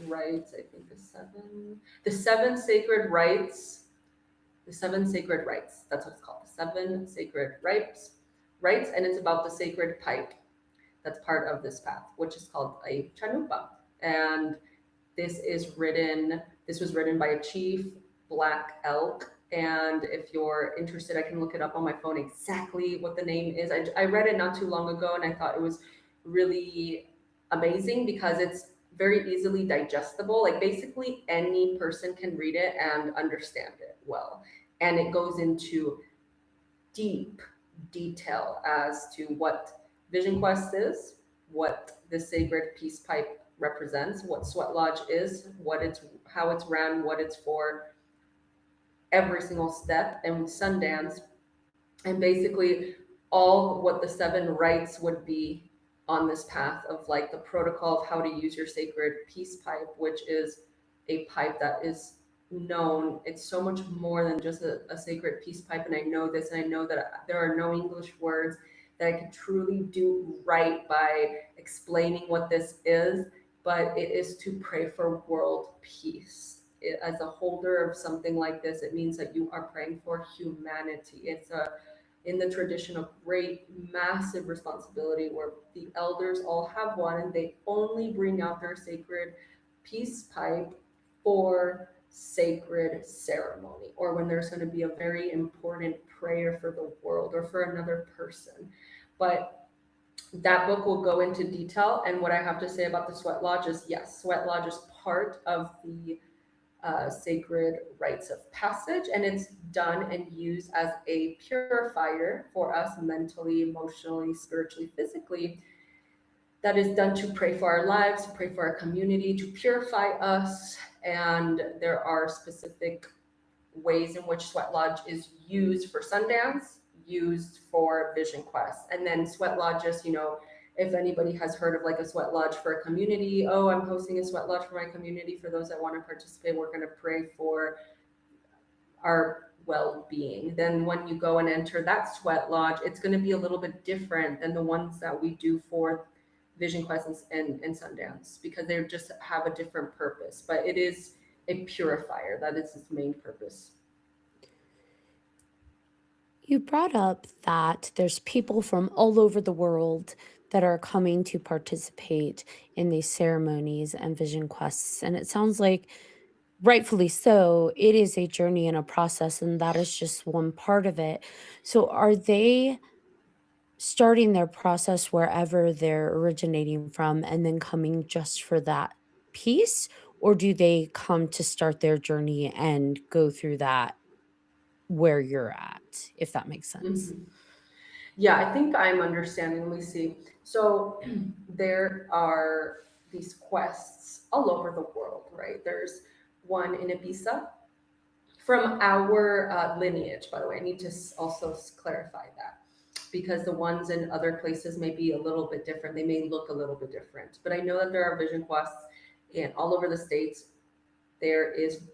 Rites. I think the 7 Sacred Rites. The 7 Sacred Rites. That's what it's called. The 7 Sacred Rites, and it's about the sacred pipe that's part of this path, which is called a chanupa. And this was written by a chief, Black Elk. And if you're interested, I can look it up on my phone exactly what the name is. I read it not too long ago, and I thought it was really amazing because it's very easily digestible. Like, basically any person can read it and understand it well. And it goes into deep detail as to what Vision Quest is, what the Sacred Peace Pipe represents, what Sweat Lodge is, how it's ran, what it's for, every single step, and Sundance, and basically all what the 7 rites would be on this path of like the protocol of how to use your sacred peace pipe, which is a pipe that is known. It's so much more than just a sacred peace pipe. And I know this, and I know that there are no English words that I could truly do right by explaining what this is, but it is to pray for world peace. As a holder of something like this, it means that you are praying for humanity. It's in the tradition of great, massive responsibility where the elders all have one, and they only bring out their sacred peace pipe for sacred ceremony, or when there's going to be a very important prayer for the world or for another person. But that book will go into detail. And what I have to say about the Sweat Lodge is, yes, Sweat Lodge is part of the sacred rites of passage, and it's done and used as a purifier for us mentally, emotionally, spiritually, physically. That is done to pray for our lives, to pray for our community, to purify us. And there are specific ways in which Sweat Lodge is used for Sundance, used for Vision Quest. And then Sweat Lodges, if anybody has heard of like a Sweat Lodge for a community, oh, I'm hosting a Sweat Lodge for my community. For those that want to participate, we're going to pray for our well-being. Then when you go and enter that Sweat Lodge, it's going to be a little bit different than the ones that we do for Vision Quest and Sundance, because they just have a different purpose. But it is a purifier. That is its main purpose. You brought up that there's people from all over the world that are coming to participate in these ceremonies and vision quests. And it sounds like, rightfully so, it is a journey and a process, and that is just one part of it. So, are they starting their process wherever they're originating from and then coming just for that piece? Or do they come to start their journey and go through that where you're at, if that makes sense? Mhm. Yeah, I think I'm understanding. Let me see. So there are these quests all over the world, right? There's one in Ibiza from our lineage, by the way. I need to also clarify that, because the ones in other places may be a little bit different. They may look a little bit different. But I know that there are vision quests in all over the States. There is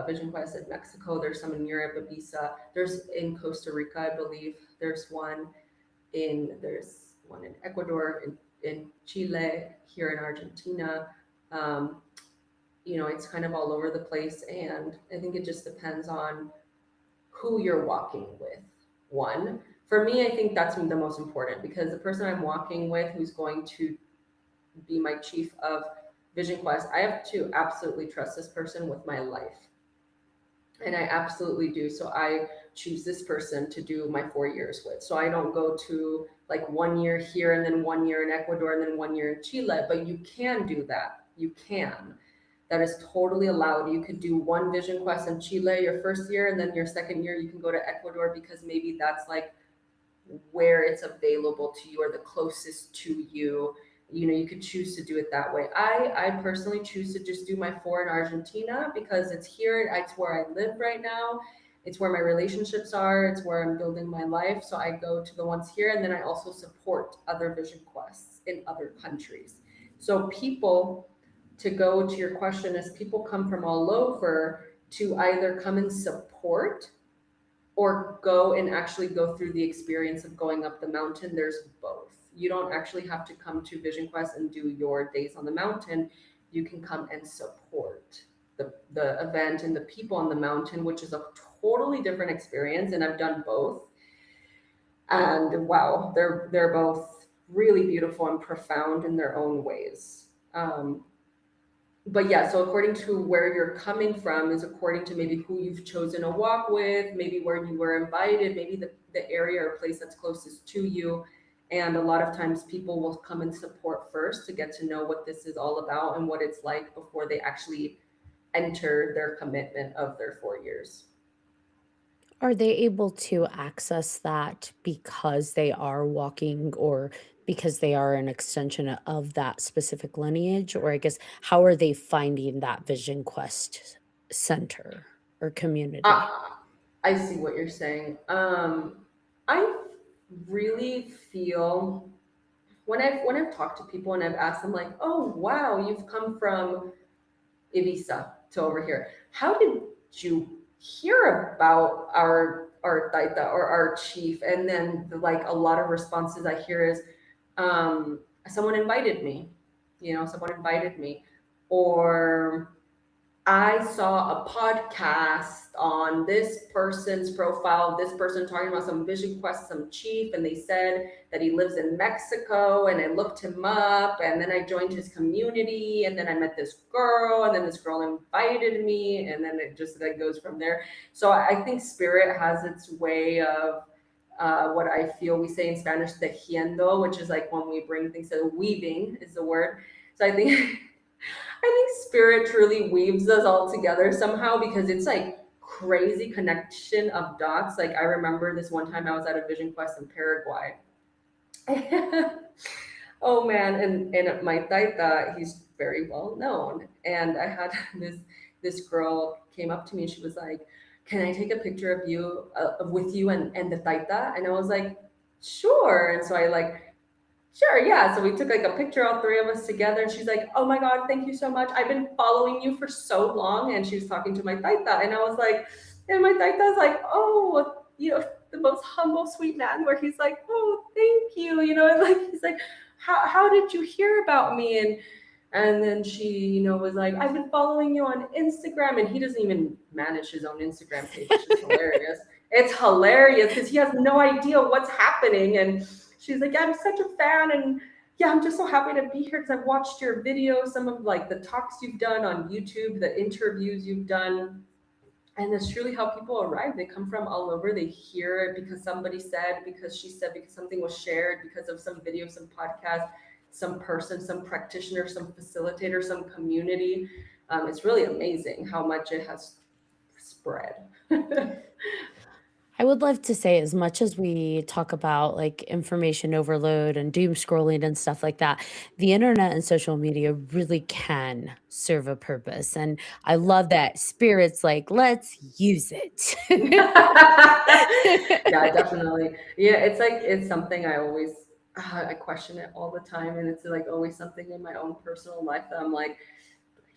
Vision Quest in Mexico. There's some in Europe, Ibiza. There's in Costa Rica, I believe. There's one in Ecuador, in Chile, here in Argentina. It's kind of all over the place, and I think it just depends on who you're walking with. One, for me, I think that's the most important, because the person I'm walking with, who's going to be my chief of Vision Quest, I have to absolutely trust this person with my life. And I absolutely do. So I choose this person to do my 4 years with. So I don't go to like 1 year here and then 1 year in Ecuador and then 1 year in Chile, but you can do that. You can. That is totally allowed. You could do one Vision Quest in Chile your first year, and then your second year you can go to Ecuador, because maybe that's like where it's available to you or the closest to you. You could choose to do it that way. I personally choose to just do my 4 in Argentina, because it's here, it's where I live right now, it's where my relationships are, it's where I'm building my life. So I go to the ones here, and then I also support other Vision Quests in other countries. So people, to go to your question, is people come from all over to either come and support or go and actually go through the experience of going up the mountain. There's both. You don't actually have to come to Vision Quest and do your days on the mountain. You can come and support the event and the people on the mountain, which is a totally different experience. And I've done both. And wow, they're both really beautiful and profound in their own ways. But yeah, so according to where you're coming from is according to maybe who you've chosen to walk with, maybe where you were invited, maybe the area or place that's closest to you. And a lot of times people will come and support first to get to know what this is all about and what it's like before they actually enter their commitment of their 4 years. Are they able to access that because they are walking or because they are an extension of that specific lineage? Or I guess, how are they finding that Vision Quest center or community? I see what you're saying. I really feel when I've talked to people and I've asked them like, "Oh wow, you've come from Ibiza to over here. How did you hear about our Taita or our chief?" And then like a lot of responses I hear is, someone invited me, someone invited me, or I saw a podcast on this person's profile, this person talking about some Vision Quest, some chief, and they said that he lives in Mexico. And I looked him up, and then I joined his community, and then I met this girl, and then this girl invited me, and then it just like goes from there. So I think spirit has its way of what I feel we say in Spanish, tejiendo, which is like when we bring things to weaving is the word. So I think I think spirit truly weaves us all together somehow because it's like crazy connection of dots. Like I remember this one time I was at a Vision Quest in Paraguay. Oh man, and my taita, he's very well known. And I had this girl came up to me and she was like, "Can I take a picture of you with you and the taita?" And I was like, "Sure." And so I like, "Sure, yeah." So we took like a picture, all three of us together, and she's like, "Oh my God, thank you so much. I've been following you for so long." And she was talking to my taita, and I was like, and my taita's like, "Oh, the most humble, sweet man," where he's like, "Oh, thank you," and like he's like, "How did you hear about me?" And then she, was like, "I've been following you on Instagram," and he doesn't even manage his own Instagram page. It's just hilarious. It's hilarious because he has no idea what's happening. And she's like, "I'm such a fan, and yeah, I'm just so happy to be here because I've watched your videos, some of like the talks you've done on YouTube, the interviews you've done." And that's truly how people arrive. They come from all over. They hear it because somebody said, because she said, because something was shared, because of some video, some podcast, some person, some practitioner, some facilitator, some community. It's really amazing how much it has spread. I would love to say, as much as we talk about like information overload and doom scrolling and stuff like that, the internet and social media really can serve a purpose. And I love that spirits like, let's use it. Yeah, definitely. Yeah, it's something I always I question it all the time, and it's like always something in my own personal life that I'm like,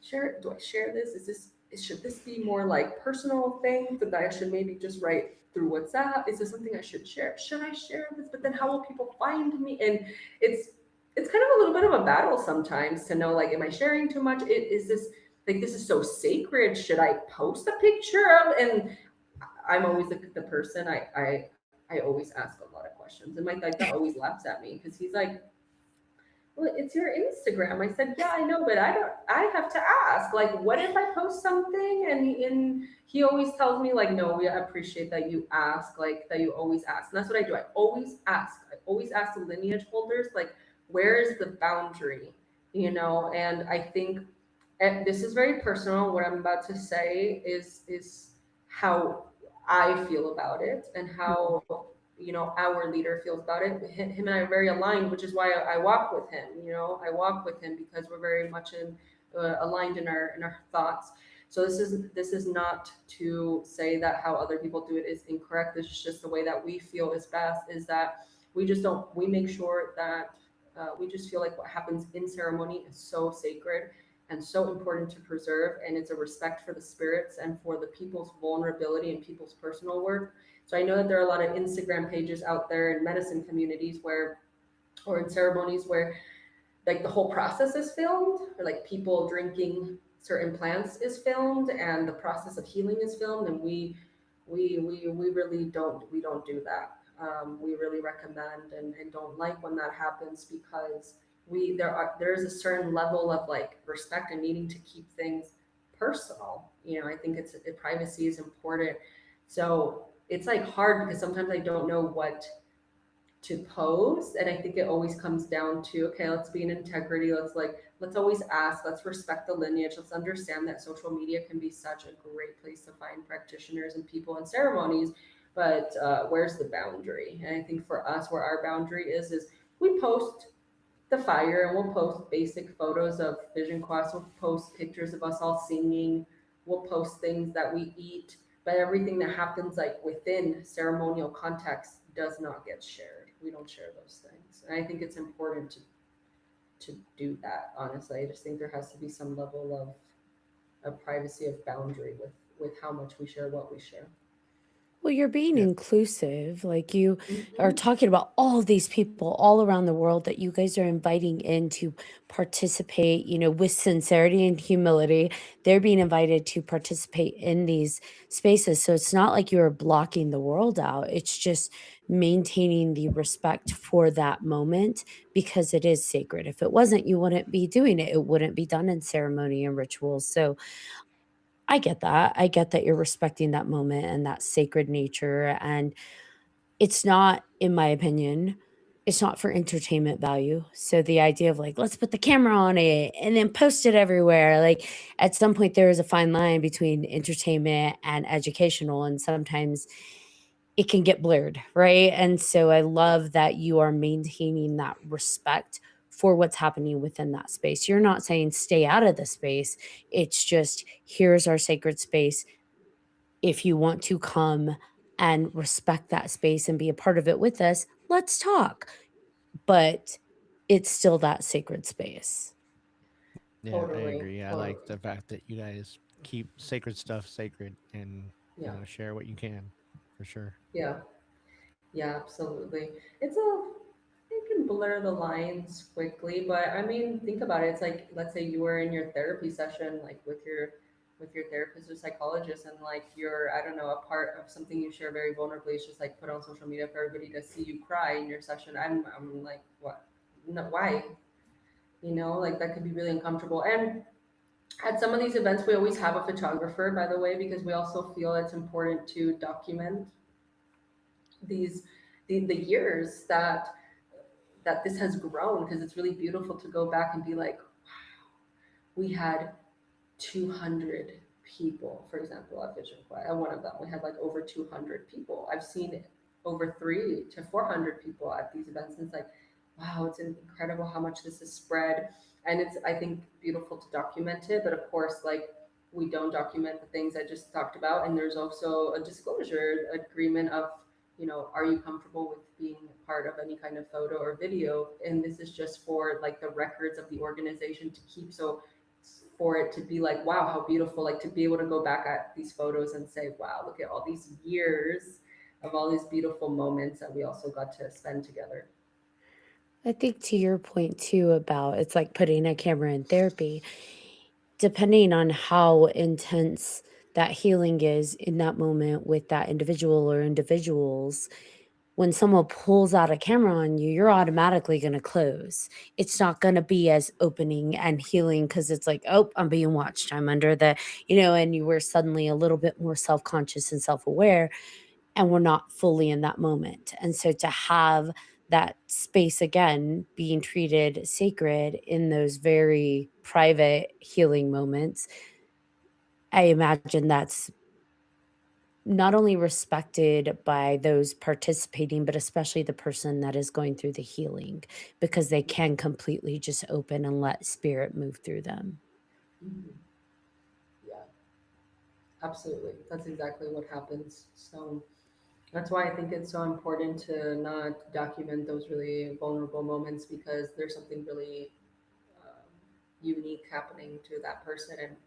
do I share this? Should this be more like personal thing that I should maybe just write through WhatsApp? Is this something I should share? Should I share this? But then how will people find me? And it's kind of a little bit of a battle sometimes to know, like, am I sharing too much? Is this like, this is so sacred? Should I post a picture of? And I'm always the person I always ask a lot of questions, and my dad always laughs at me because he's like, "Well, it's your Instagram." I said, "Yeah, I know, but I have to ask. Like, what if I post something?" And he always tells me like, "No, we appreciate that you ask, like that you always ask." And that's what I do. I always ask. I always ask the lineage holders, like, where is the boundary? And I think, and this is very personal. What I'm about to say is how I feel about it and how our leader feels about it. Him and I are very aligned, which is why I walk with him. I walk with him because we're very much aligned in our thoughts. So this is not to say that how other people do it is incorrect. This is just the way that we feel is best. Is that we make sure that we just feel like what happens in ceremony is so sacred and so important to preserve, and it's a respect for the spirits and for the people's vulnerability and people's personal work. So I know that there are a lot of Instagram pages out there in medicine communities or in ceremonies where like the whole process is filmed, or like people drinking certain plants is filmed and the process of healing is filmed, and we really don't do that. We really recommend and don't like when that happens, because there is a certain level of like respect and needing to keep things personal. I think privacy is important. So it's like hard because sometimes I don't know what to post, and I think it always comes down to, okay, let's be in integrity. Let's always ask, let's respect the lineage. Let's understand that social media can be such a great place to find practitioners and people in ceremonies, but where's the boundary? And I think for us, where our boundary is we post the fire and we'll post basic photos of Vision Quest. We'll post pictures of us all singing. We'll post things that we eat, but everything that happens like within ceremonial context does not get shared. We don't share those things. And I think it's important to do that, honestly. I just think there has to be some level of privacy, of boundary with how much we share, what we share. Well, you're being Yeah. inclusive. Like you are Mhm. talking about all of these people all around the world that you guys are inviting in to participate, with sincerity and humility. They're being invited to participate in these spaces. So it's not like you're blocking the world out. It's just maintaining the respect for that moment because it is sacred. If it wasn't, you wouldn't be doing it. It wouldn't be done in ceremony and rituals. So I get that. I get that you're respecting that moment and that sacred nature. And it's not, in my opinion, it's not for entertainment value. So the idea of like, let's put the camera on it and then post it everywhere. Like at some point, there is a fine line between entertainment and educational. And sometimes it can get blurred, right? And so I love that you are maintaining that respect for what's happening within that space. You're not saying stay out of the space. It's just here's our sacred space. If you want to come and respect that space and be a part of it with us, let's talk. But it's still that sacred space. Yeah, I Totally, agree. I like totally. the fact that you guys keep sacred stuff sacred and Yeah, share what you can, for sure. yeah, yeah, absolutely. It can blur the lines quickly, but I mean, think about it. It's like, let's say you were in your therapy session, like with your therapist or psychologist, and like you're, I don't know, a part of something you share very vulnerably. It's just like put on social media for everybody to see you cry in your session. I'm like, what? No, why? Like that could be really uncomfortable. And at some of these events, we always have a photographer, by the way, because we also feel it's important to document these the years that this has grown, because it's really beautiful to go back and be like, we had 200 people, for example, at Vision Quest. At one of them, we had like over 200 people. I've seen over 300 to 400 people at these events. And it's like, wow, it's incredible how much this has spread. And it's, I think, beautiful to document it. But of course, like, we don't document the things I just talked about. And there's also a disclosure agreement of, are you comfortable with being part of any kind of photo or video? And this is just for like the records of the organization to keep. So for it to be like, wow, how beautiful, like to be able to go back at these photos and say, wow, look at all these years of all these beautiful moments that we also got to spend together. I think to your point too about it's like putting a camera in therapy, depending on how intense that healing is in that moment with that individual or individuals, when someone pulls out a camera on you, you're automatically going to close. It's not going to be as opening and healing because it's like, oh, I'm being watched. I'm under and you were suddenly a little bit more self conscious and self aware, and we're not fully in that moment. And so to have that space again being treated sacred in those very private healing moments, I imagine that's not only respected by those participating, but especially the person that is going through the healing because they can completely just open and let spirit move through them. Mhm. Yeah, absolutely. That's exactly what happens. So that's why I think it's so important to not document those really vulnerable moments, because there's something really um, unique happening to that person. And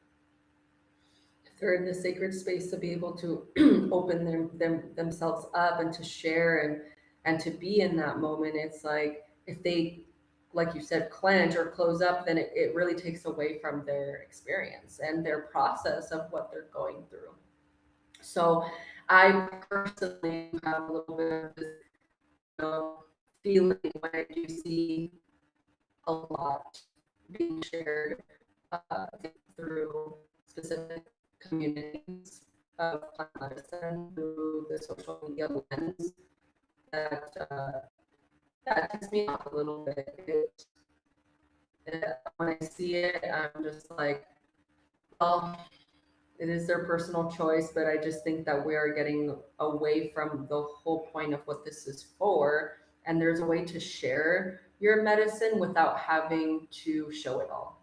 if they're in the sacred space, to be able to open themselves up and to share and to be in that moment, it's like if they, like you said, clench or close up, then it really takes away from their experience and their process of what they're going through. So I personally have a little bit of this, feeling when I do see a lot being shared through specific communities of plant medicine through the social media lens, that takes me off a little bit. When I see it, I'm just like, well, it is their personal choice, but I just think that we are getting away from the whole point of what this is for. And there's a way to share your medicine without having to show it all.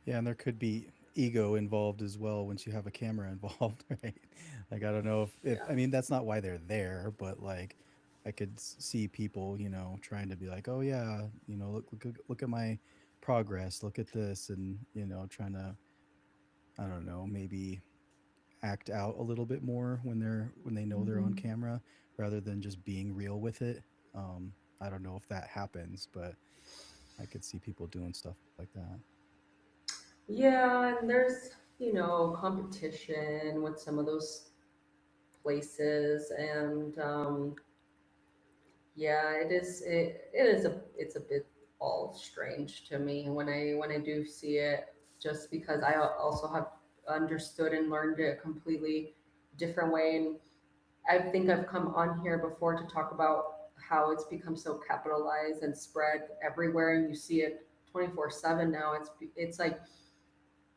Yeah, and there could be ego involved as well once you have a camera involved, right? Like I don't know if Yeah. I mean that's not why they're there, but like I could see people, trying to be like, oh yeah, look at my progress, look at this, and trying to, I don't know, maybe act out a little bit more when they know they're on Mhm. camera rather than just being real with it. I don't know if that happens, but I could see people doing stuff like that. Yeah, and there's, competition with some of those places, and yeah, it's a bit all strange to me when I do see it, just because I also have understood and learned it a completely different way. And I think I've come on here before to talk about how it's become so capitalized and spread everywhere, and you see it 24/7 now. It's like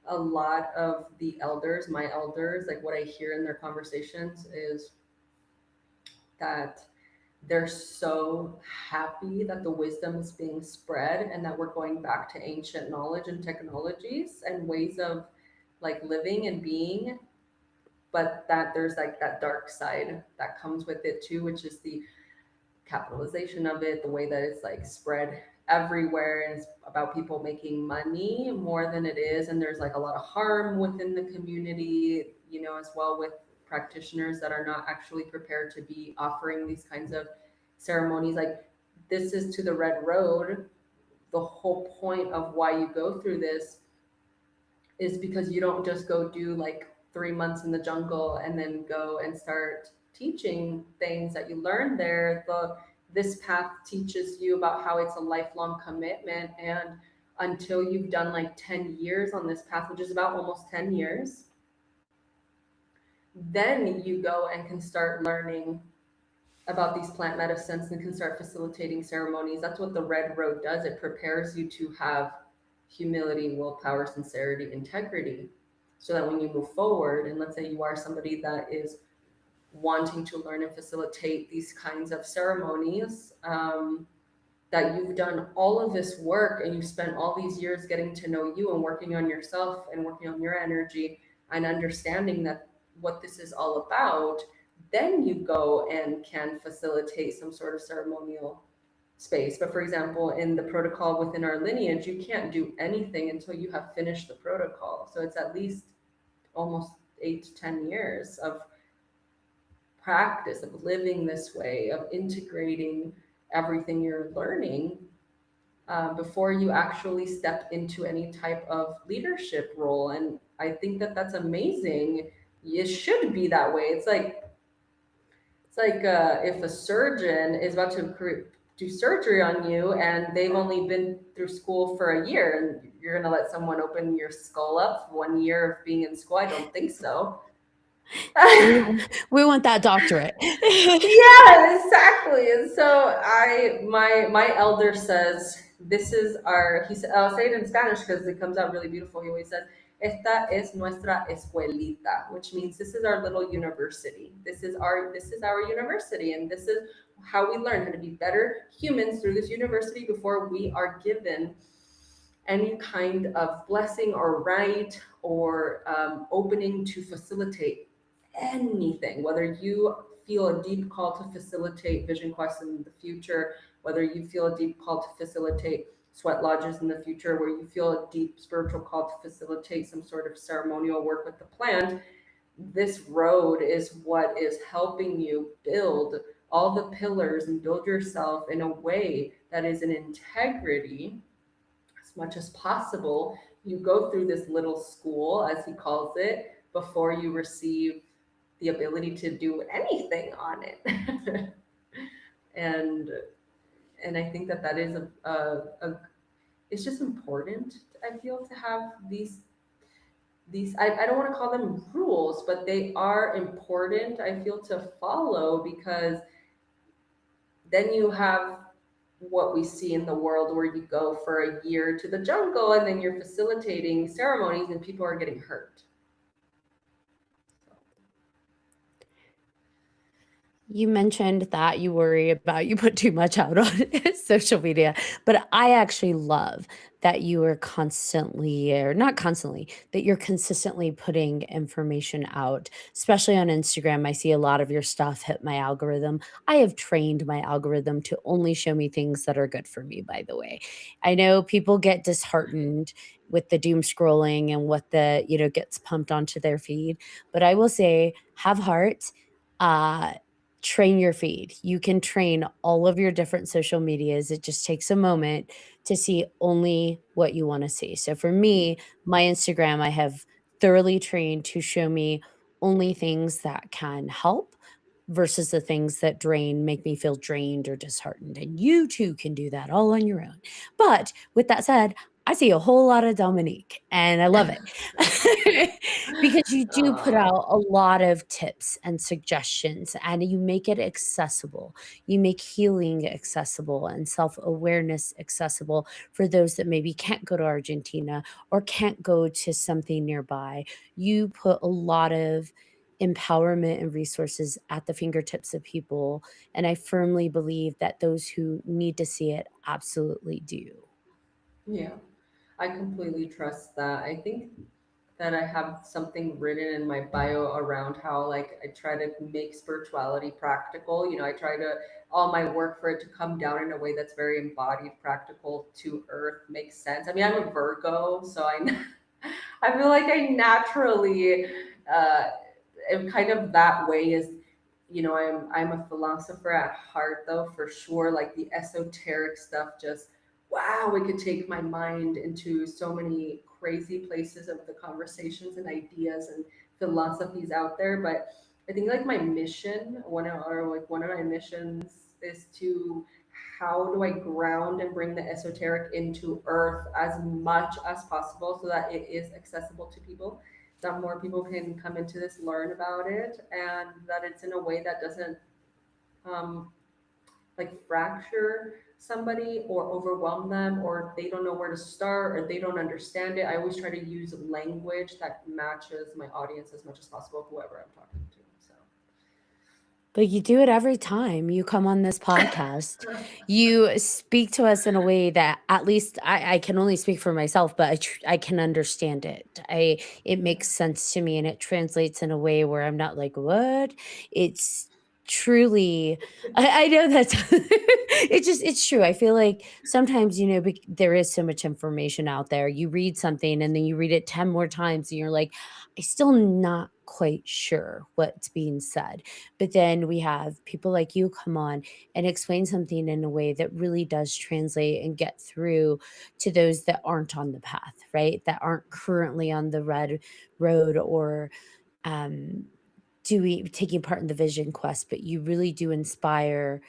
a lot of the elders, my elders, like what I hear in their conversations is that they're so happy that the wisdom is being spread and that we're going back to ancient knowledge and technologies and ways of like living and being, but that there's like that dark side that comes with it too, which is the capitalization of it, the way that it's like spread everywhere, and it's about people making money more than it is. And there's like a lot of harm within the community, as well, with practitioners that are not actually prepared to be offering these kinds of ceremonies. Like, this is to the red road. The whole point of why you go through this is because you don't just go do like 3 months in the jungle and then go and start teaching things that you learned there. This path teaches you about how it's a lifelong commitment, and until you've done like 10 years on this path, which is about almost 10 years, then you go and can start learning about these plant medicines and can start facilitating ceremonies. That's what the red road does. It prepares you to have humility, willpower, sincerity, integrity, so that when you move forward, and let's say you are somebody that is wanting to learn and facilitate these kinds of ceremonies, that you've done all of this work and you've spent all these years getting to know you and working on yourself and working on your energy and understanding that what this is all about, then you go and can facilitate some sort of ceremonial space. But for example, in the protocol within our lineage, you can't do anything until you have finished the protocol. So it's at least almost 8 to 10 years of practice, of living this way, of integrating everything you're learning, before you actually step into any type of leadership role. And I think that that's amazing. It should be that way. It's like if a surgeon is about to do surgery on you and they've only been through school for a year, and you're going to let someone open your skull up for 1 year of being in school. I don't think so. We want that doctorate. Yeah, exactly. And so my elder says, this is our, he said, I'll say it in Spanish because it comes out really beautiful. He always says, esta es nuestra escuelita, which means this is our little university. This is our university, and this is how we learn how to be better humans through this university before we are given any kind of blessing or right or opening to facilitate anything, whether you feel a deep call to facilitate Vision Quest in the future, whether you feel a deep call to facilitate sweat lodges in the future, where you feel a deep spiritual call to facilitate some sort of ceremonial work with the plant. This road is what is helping you build all the pillars and build yourself in a way that is in integrity as much as possible. You go through this little school, as he calls it, before you receive the ability to do anything on it. and and I think that that is it's just important, I feel, to have these I don't want to call them rules, but they are important, I feel, to follow, because then you have what we see in the world where you go for a year to the jungle and then you're facilitating ceremonies and people are getting hurt. You mentioned that you worry about you put too much out on social media, but I actually love that you are constantly, or not constantly, that you're consistently putting information out, especially on Instagram. I see a lot of your stuff hit my algorithm. I have trained my algorithm to only show me things that are good for me, by the way. I know people get disheartened with the doom scrolling and what gets pumped onto their feed, but I will say, have heart. Uh, Train your feed. You can train all of your different social medias. It just takes a moment to see only what you want to see. So for me, my Instagram, I have thoroughly trained to show me only things that can help versus the things that make me feel drained or disheartened. And you too can do that all on your own. But with that said, I see a whole lot of Dominique and I love it because you do put Aw. out a lot of tips and suggestions and you make it accessible. You make healing accessible and self awareness accessible for those that maybe can't go to Argentina or can't go to something nearby. You put a lot of empowerment and resources at the fingertips of people. And I firmly believe that those who need to see it absolutely do. Yeah, I completely trust that. I think that I have something written in my bio around how like I try to make spirituality practical. I try to all my work for it to come down in a way that's very embodied, practical to earth, makes sense. I mean, I'm a Virgo, so I feel like I naturally uh am kind of that way is I'm a philosopher at heart though, for sure. Like the esoteric stuff just wow, it could take my mind into so many crazy places of the conversations and ideas and philosophies out there. But I think like my mission, one of my missions is to how do I ground and bring the esoteric into earth as much as possible so that it is accessible to people, that more people can come into this, learn about it, and that it's in a way that doesn't um, like fracture somebody or overwhelm them, or they don't know where to start or they don't understand it. I always try to use language that matches my audience as much as possible, whoever I'm talking to. But you do it every time you come on this podcast. So You speak to us in a way that at least I can only speak for myself, but I can understand it. It yeah. makes sense to me and it translates in a way where I'm not like, what? It's truly, I know that's, it's true. I feel like sometimes, there is so much information out there. You read something and then you read it 10 more times and you're like, I still not quite sure what's being said, but then we have people like you come on and explain something in a way that really does translate and get through to those that aren't on the path, right? That aren't currently on the red road or um, taking part in the vision quest, but you really do inspire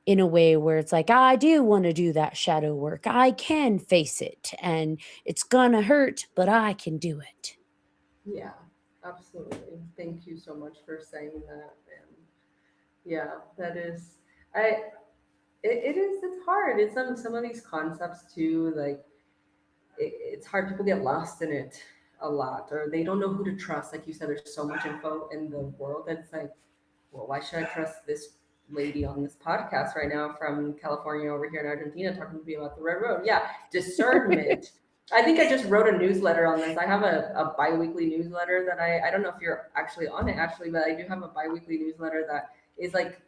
in a way where it's like, I do want to do that shadow work. I can face it and it's gonna hurt, but I can do it. Yeah, absolutely. Thank you so much for saying that. And yeah, that is, I, it is, it's hard. It's some of these concepts too, like it's hard. People get lost in it a lot, or they don't know who to trust. Like you said, there's so much info in the world that's like, well, why should I trust this lady on this podcast right now from California over here in Argentina talking to me about the Red Road? Yeah, discernment. I think I just wrote a newsletter on this. I have a bi-weekly newsletter that I don't know if you're actually on it actually, but I do have a bi-weekly newsletter that is like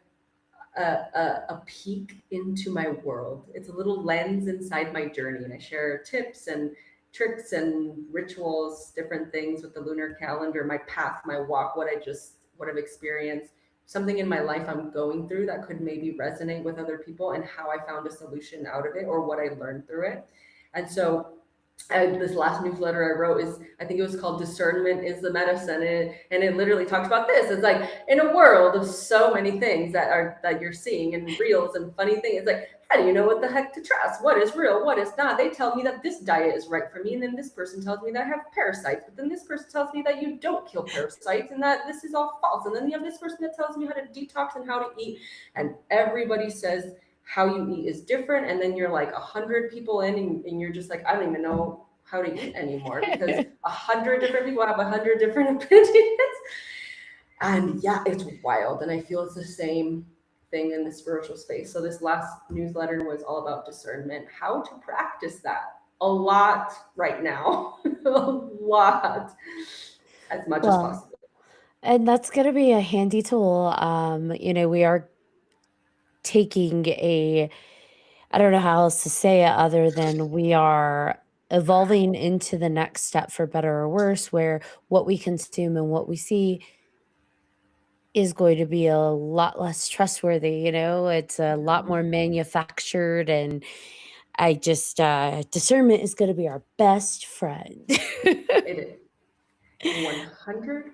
a peek into my world. It's a little lens inside my journey, and I share tips and tricks and rituals, different things with the lunar calendar, my path, my walk, what I've experienced, something in my life I'm going through that could maybe resonate with other people, and how I found a solution out of it or what I learned through it. And so this last newsletter I wrote is, I think it was called Discernment is the Medicine. And it literally talks about this. It's like in a world of so many things that you're seeing and reels and funny things, it's like, how do you know what the heck to trust? What is real? What is not? They tell me that this diet is right for me. And then this person tells me that I have parasites. But then this person tells me that you don't kill parasites and that this is all false. And then you have this person that tells me how to detox and how to eat. And everybody says how you eat is different, and then you're like 100 people in, and you're just like, I don't even know how to eat anymore because 100 different people have 100 different opinions. And yeah, it's wild. And I feel it's the same thing in the spiritual space. So this last newsletter was all about discernment, how to practice that a lot right now, a lot, as much as Well, possible. and that's going to be a handy tool. We are taking a, I don't know how else to say it other than we are evolving into the next step for better or worse, where what we consume and what we see is going to be a lot less trustworthy. It's a lot more manufactured, and I just discernment is going to be our best friend. It 100%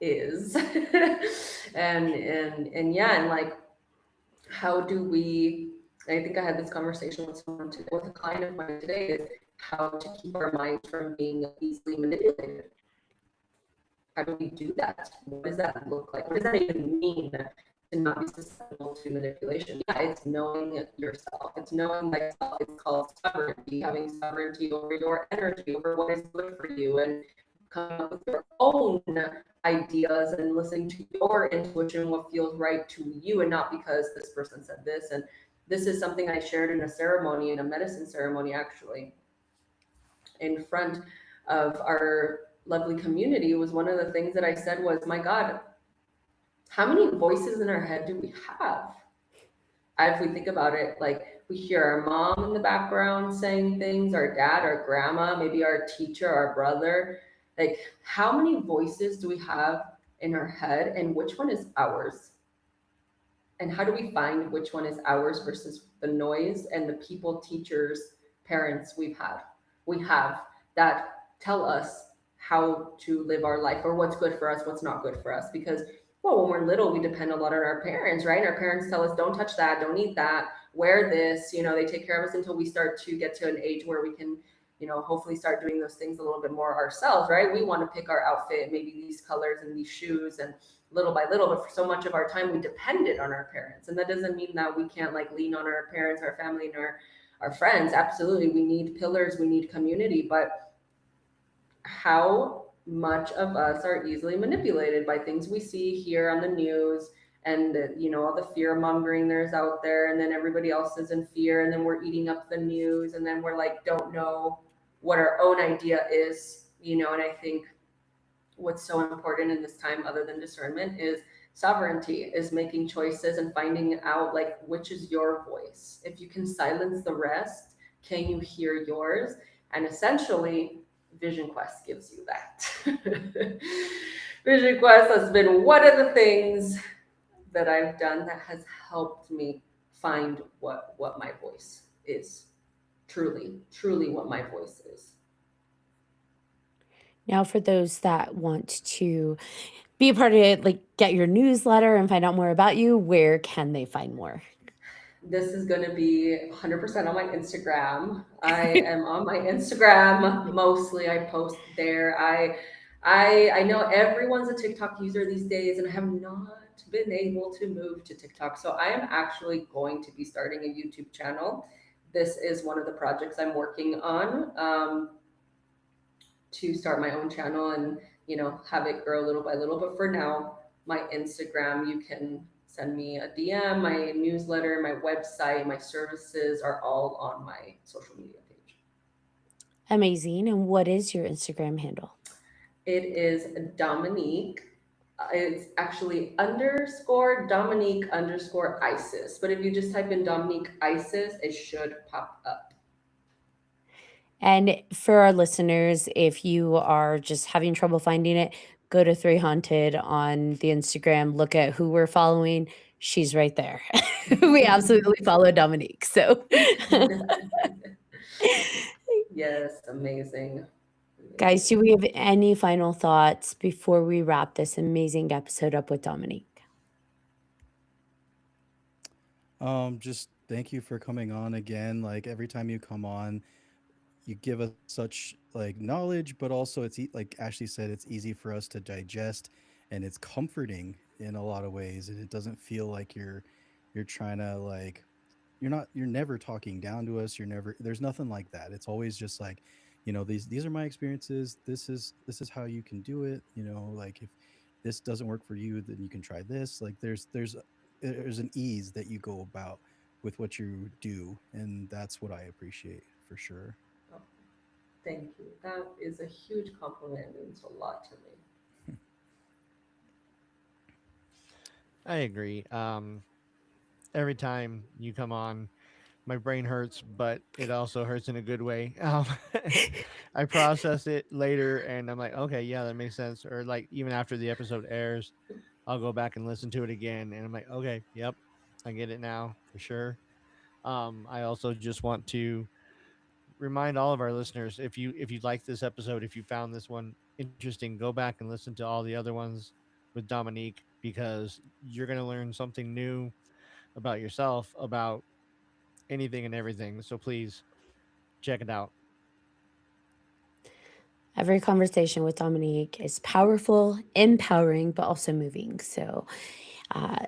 is. And yeah, and like, how do we, I think I had this conversation with someone today, with a client of mine today, is how to keep our minds from being easily manipulated. How do we do that? What does that look like? What does that even mean to not be susceptible to manipulation? Yeah, it's knowing yourself. It's knowing thyself. It's called sovereignty, having sovereignty over your energy, over what is good for you, and coming up with your own ideas and listening to your intuition, what feels right to you, and not because this person said this. And this is something I shared in a ceremony, in a medicine ceremony, actually, in front of our lovely community. Was one of the things that I said was, my God, how many voices in our head do we have? If we think about it, like, we hear our mom in the background saying things, our dad, our grandma, maybe our teacher, our brother. Like, how many voices do we have in our head, and which one is ours? And how do we find which one is ours versus the noise and the people, teachers, parents we have that tell us how to live our life, or what's good for us, what's not good for us? Because, well, when we're little, we depend a lot on our parents, right? Our parents tell us, don't touch that, don't eat that, wear this, they take care of us until we start to get to an age where we can, hopefully start doing those things a little bit more ourselves, right? We want to pick our outfit, maybe these colors and these shoes, and little by little. But for so much of our time, we depended on our parents. And that doesn't mean that we can't like lean on our parents, our family, and our friends. Absolutely, we need pillars, we need community. But how much of us are easily manipulated by things we see here on the news, and all the fear mongering there's out there, and then everybody else is in fear, and then we're eating up the news, and then we're like, don't know what our own idea is. And I think what's so important in this time, other than discernment, is sovereignty, is making choices and finding out like which is your voice. If you can silence the rest, can you hear yours? And essentially, Vision Quest gives you that. Vision Quest has been one of the things that I've done that has helped me find what my voice is. Truly what my voice is. Now, for those that want to be a part of it, like get your newsletter and find out more about you, where can they find more? This is going to be 100% on my Instagram. I am on my Instagram mostly. I post there. I know everyone's a TikTok user these days, and I have not been able to move to TikTok. So I am actually going to be starting a YouTube channel. This is one of the projects I'm working on, to start my own channel and have it grow little by little. But for now, my Instagram, you can send me a DM. My newsletter, my website, my services are all on my social media page. Amazing. And what is your Instagram handle? It is Dominique. It's actually _Dominique_Isis. But if you just type in Dominique Isis, it should pop up. And for our listeners, if you are just having trouble finding it, go to Three Haunted on the Instagram, look at who we're following. She's right there. We absolutely follow Dominique. So, Yes, amazing. guys, do we have any final thoughts before we wrap this amazing episode up with Dominique? Just thank you for coming on again. Like every time you come on, you give us such like knowledge, but also like Ashley said, it's easy for us to digest, and it's comforting in a lot of ways. And it doesn't feel like you're trying to like you're never talking down to us. There's nothing like that. It's always just like, these are my experiences. This is how you can do it. Like this doesn't work for you, then you can try this. Like there's an ease that you go about with what you do, and that's what I appreciate for sure. Oh, thank you. That is a huge compliment. It means a lot to me. I agree. Every time you come on, my brain hurts, but it also hurts in a good way. I process it later, and I'm like, okay, yeah, that makes sense. Or like even after the episode airs, I'll go back and listen to it again, and I'm like, okay, yep, I get it now for sure. I also just want to remind all of our listeners, if you like this episode, if you found this one interesting, go back and listen to all the other ones with Dominique, because you're going to learn something new about yourself, about anything and everything. So please check it out. Every conversation with Dominique is powerful, empowering, but also moving. So, uh,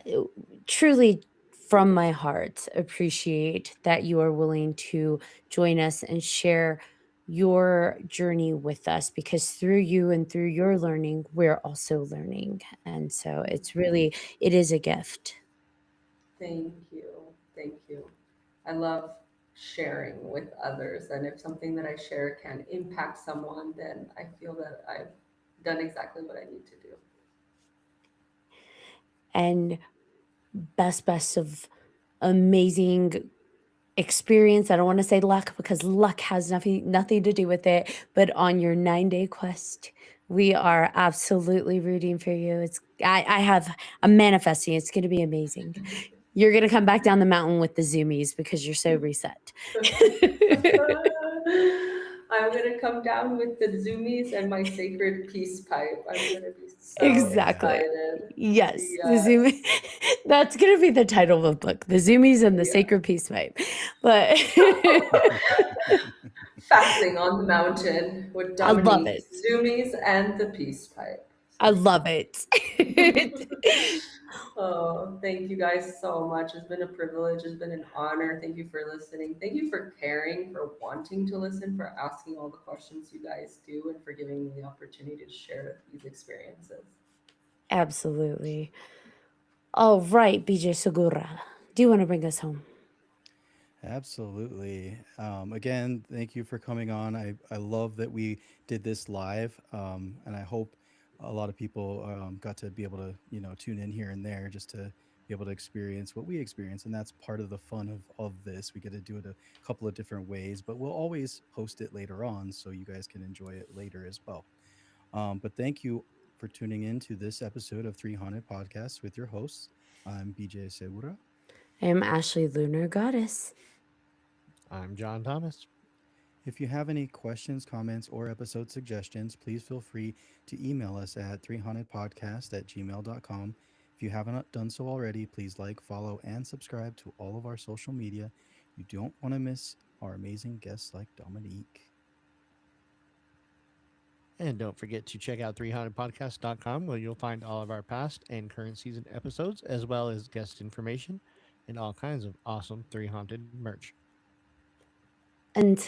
truly, from my heart, appreciate that you are willing to join us and share your journey with us, because through you and through your learning, we're also learning. And so, it is a gift. Thank you. Thank you. I love sharing with others. And if something that I share can impact someone, then I feel that I've done exactly what I need to do. And best of amazing experience. I don't want to say luck, because luck has nothing to do with it, but on your 9-day quest, we are absolutely rooting for you. I'm manifesting. It's going to be amazing. You're going to come back down the mountain with the zoomies because you're so reset. I'm gonna come down with the zoomies and my sacred peace pipe. I'm gonna be so Exactly. excited. Yes, the Yes, zoom. That's going to be the title of the book, The Zoomies and the yeah. Sacred Peace Pipe. But Fasting on the mountain with I love Dominique, it. zoomies and the peace pipe. I love it. Oh, thank you guys so much. It's been a privilege. It's been an honor. Thank you for listening. Thank you for caring, for wanting to listen, for asking all the questions you guys do, and for giving me the opportunity to share these experiences. Absolutely. All right, BJ Segura. Do you want to bring us home? Absolutely. Again, thank you for coming on. I love that we did this live, and I hope a lot of people got to be able to, tune in here and there just to be able to experience what we experience. And that's part of the fun of this. We get to do it a couple of different ways, but we'll always post it later on so you guys can enjoy it later as well. But thank you for tuning in to this episode of 300 Podcasts with your hosts. I'm BJ Segura. I am Ashley Lunar Goddess. I'm John Thomas. If you have any questions, comments, or episode suggestions, please feel free to email us at 300podcast@gmail.com. If you haven't done so already, please like, follow, and subscribe to all of our social media. You don't want to miss our amazing guests like Dominique. And don't forget to check out 300podcast.com, where you'll find all of our past and current season episodes, as well as guest information and all kinds of awesome 300 merch. Until